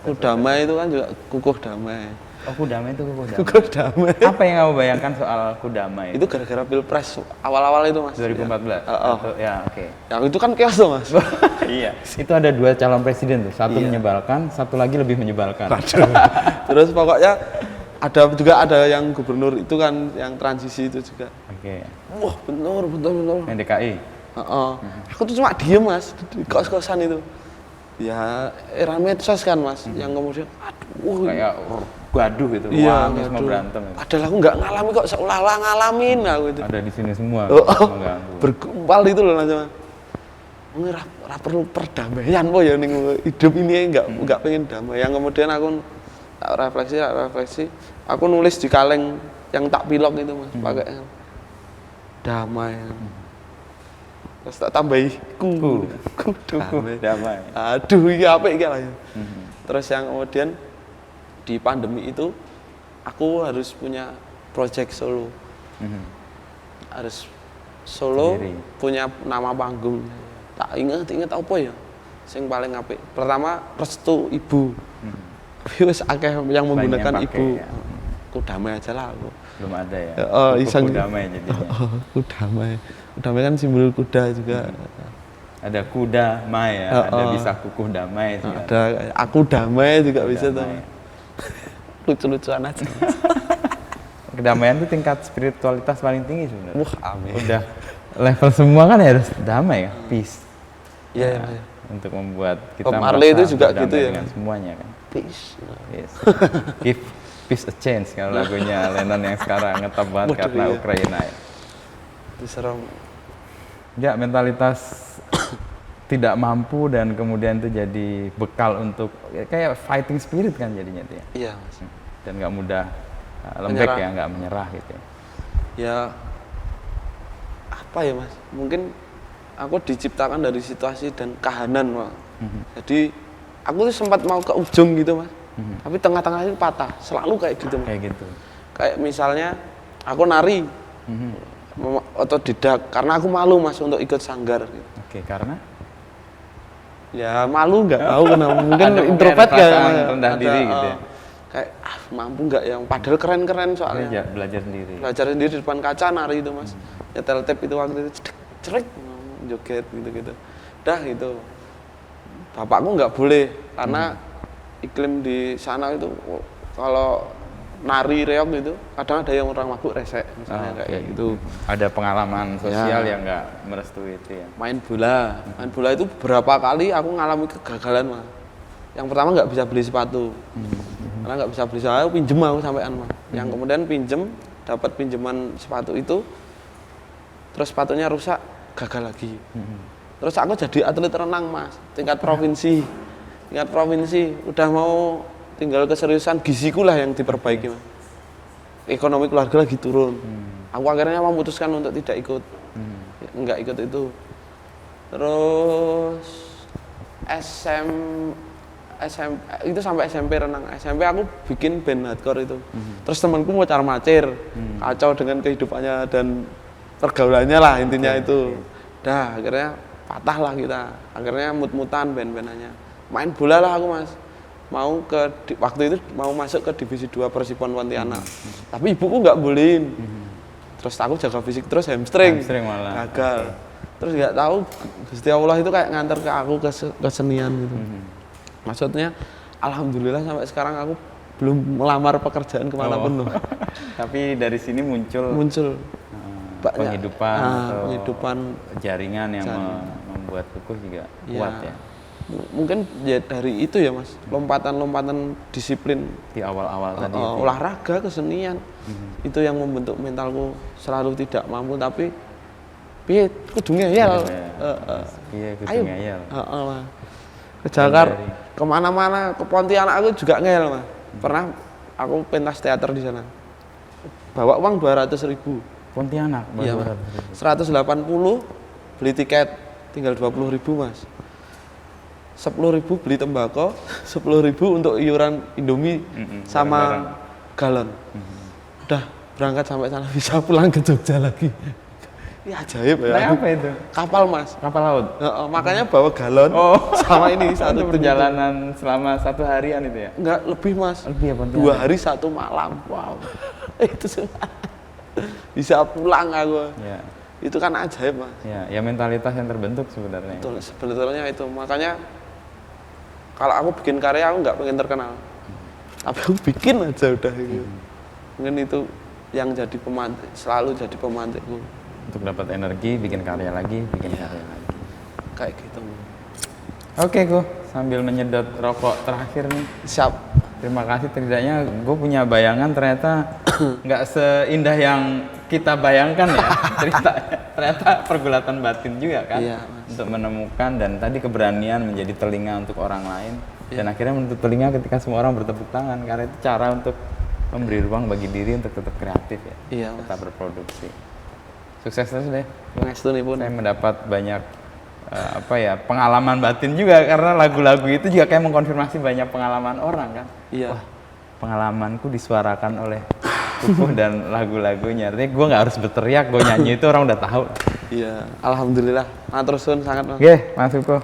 Kudamai itu kan juga kukuh damai. Oh, Kudamai itu Kukuh Damai. Kukuh damai. Apa yang kamu bayangkan soal Kudamai? Itu gara-gara Pilpres awal-awal itu Mas. 2014. Ya, oke. Yang itu kan chaos tuh Mas. Iya. Itu ada 2 calon presiden tuh. Satu Iya. menyebalkan, satu lagi lebih menyebalkan. Terus pokoknya ada yang gubernur itu kan yang transisi itu juga. Oke. Wah, betul. Yang DKI. Aku tuh cuma diem Mas di kos-kosan itu. Ya era medsos kan Mas, yang kemudian aduh Kayak gaduh gitu. iya, Wah, semua aduh. berantem. Ya. Padahal aku nggak ngalami kok, seolah-olah ngalamin aku itu. Ada di sini semua. Mengganggu. Bergumpal itu loh Mas. Ora perlu perdamaian po ya ning hidup ini enggak pengen damai. Yang kemudian aku tak refleksi, aku nulis di kaleng yang tak pilok itu Mas, pakai damai. Terus tak tambahi ku Damai. Aduh, iki apik iki lah ya. Terus yang kemudian di pandemi itu aku harus punya project solo. Harus solo Sendiri. punya nama panggung. Tak inget apa ya sing paling apik. Pertama Restu Ibu. Wis akeh yang menggunakan Banyak yang ibu. pakai, ya. Kudamai aja lah aku. Belum ada ya. Iseng Kudamai jadinya. Kudamai. Kudamai kan simbol kuda juga. Ada kuda mai ya, ada bisa kukuh damai sih. Ada aku damai juga bisa tuh. Damai. Lucu-lucuan aja. Kedamaian itu tingkat spiritualitas paling tinggi sebenarnya. Wah, amin. Udah level semua kan ya harus damai ya, peace. Iya, Ya, iya. Untuk membuat kita Bob Marley merasa itu juga berdamai gitu ya, dengan Mas? semuanya kan. Peace. Yes. Give peace a chance kalau lagunya Lennon yang sekarang ngetop banget Waduh, karena iya. Ukraina ya. Itu serem. Ya, mentalitas tidak mampu dan kemudian itu jadi bekal untuk kayak fighting spirit kan jadinya tuh ya. Iya, Mas. Dan nggak mudah lembek Menyerah. ya, nggak menyerah gitu ya. Ya apa ya mas, mungkin aku diciptakan dari situasi dan kahanan mas. Jadi aku tuh sempat mau ke ujung gitu mas, tapi tengah-tengah itu patah, selalu kayak gitu mas. Kayak gitu. Kayak misalnya aku nari otodidak karena aku malu mas untuk ikut sanggar gitu. Oke, karena Ya malu nggak tahu kenapa, mungkin Ada introvert perasaan kayak rendah diri gitu ya? kayak mampu nggak yang padahal keren-keren soalnya. belajar sendiri. Belajar sendiri di depan kaca nari itu mas, nyetel tape itu waktu itu cerik joget gitu-gitu. Dah itu bapakku nggak boleh karena iklim di sana itu kalau nari reog gitu kadang ada yang orang mabuk resek misalnya kayak gitu. Ada pengalaman sosial Ya. yang nggak merestui itu ya. Main bola itu berapa kali aku ngalami kegagalan mas. Yang pertama nggak bisa beli sepatu karena nggak bisa beli sepatu, pinjem aku sampean mas. Yang kemudian pinjem, dapat pinjaman sepatu itu terus sepatunya rusak, gagal lagi. Terus aku jadi atlet renang mas, tingkat provinsi udah mau tinggal keseriusan, giziku lah yang diperbaiki mas. Ekonomi keluarga lagi turun, aku akhirnya memutuskan untuk tidak ikut, nggak ikut itu. Terus itu sampai SMP renang. SMP aku bikin band hardcore itu. Terus temanku mau macir, kacau dengan kehidupannya dan pergaulannya lah intinya itu. Dah akhirnya patah lah kita. Akhirnya mut-mutan band-bandannya. Main bola lah aku mas. Waktu itu mau masuk ke divisi 2 Persipon Pontianak. Tapi ibuku nggak bolehin. Terus aku jaga fisik terus hamstring malah. gagal. Terus nggak tahu Gusti Allah itu kayak nganter ke aku ke kesenian gitu. Maksudnya alhamdulillah sampai sekarang aku belum melamar pekerjaan kemanapun loh. Tapi dari sini muncul Banyak. penghidupan atau penghidupan jaringan yang membuat Kukuh juga kuat ya. Mungkin ya dari itu ya mas, lompatan-lompatan disiplin Di awal-awal tadi. olahraga, kesenian itu yang membentuk mentalku selalu tidak mampu tapi piye kudu ngeyel. Iya, kudu Ayo. ngeyel. Ke Jakarta, kemana-mana, ke Pontianak aku juga ngeyel mas. Pernah aku pentas teater di sana, bawa uang 200.000. Pontianak, Iya baru mas. 180 beli tiket, tinggal 20.000 mas. 10.000 beli tembakau, 10.000 untuk iuran Indomie sama galon. Udah berangkat sampai sana bisa pulang ke Jogja lagi. Ini ajaib ya. Naik apa itu? Kapal mas. Kapal laut. Makanya bawa galon sama ini Satu satu perjalanan selama 1 harian itu ya? Enggak lebih mas. Lebih ya Pontianak? 2 hari 1 malam. Wow. Itu semua. Bisa pulang aku. Ya. Itu kan ajaib mas. Ya mentalitas yang terbentuk sebenarnya. Betul, sebetulnya itu. Makanya kalau aku bikin karya aku nggak pengen terkenal. Tapi aku bikin aja udah gitu. Mungkin itu yang jadi pemantik, selalu jadi pemantikku. Untuk dapat energi, bikin karya lagi, karya lagi. Kayak gitu. Oke, Kuh. Sambil menyedot rokok terakhir nih. Siap. Terima kasih, setidaknya gue punya bayangan ternyata nggak seindah yang kita bayangkan ya. Ternyata pergulatan batin juga kan. Iya, Mas. Untuk menemukan dan tadi keberanian menjadi telinga untuk orang lain. Dan akhirnya menutup telinga ketika semua orang bertepuk tangan. Karena itu cara untuk memberi ruang bagi diri untuk tetap kreatif ya. Iya, Mas. Tetap berproduksi. Sukses terus deh. Mengestu nih pun. Saya mendapat banyak pengalaman batin juga karena lagu-lagu itu juga kayak mengkonfirmasi banyak pengalaman orang kan. Iya. Wah, pengalamanku disuarakan oleh Kukuh dan lagu-lagunya. Artinya gue nggak harus berteriak, gue nyanyi itu orang udah tahu. Iya. Alhamdulillah. Matur suwun sangat mas. Oke, Mas Kukuh.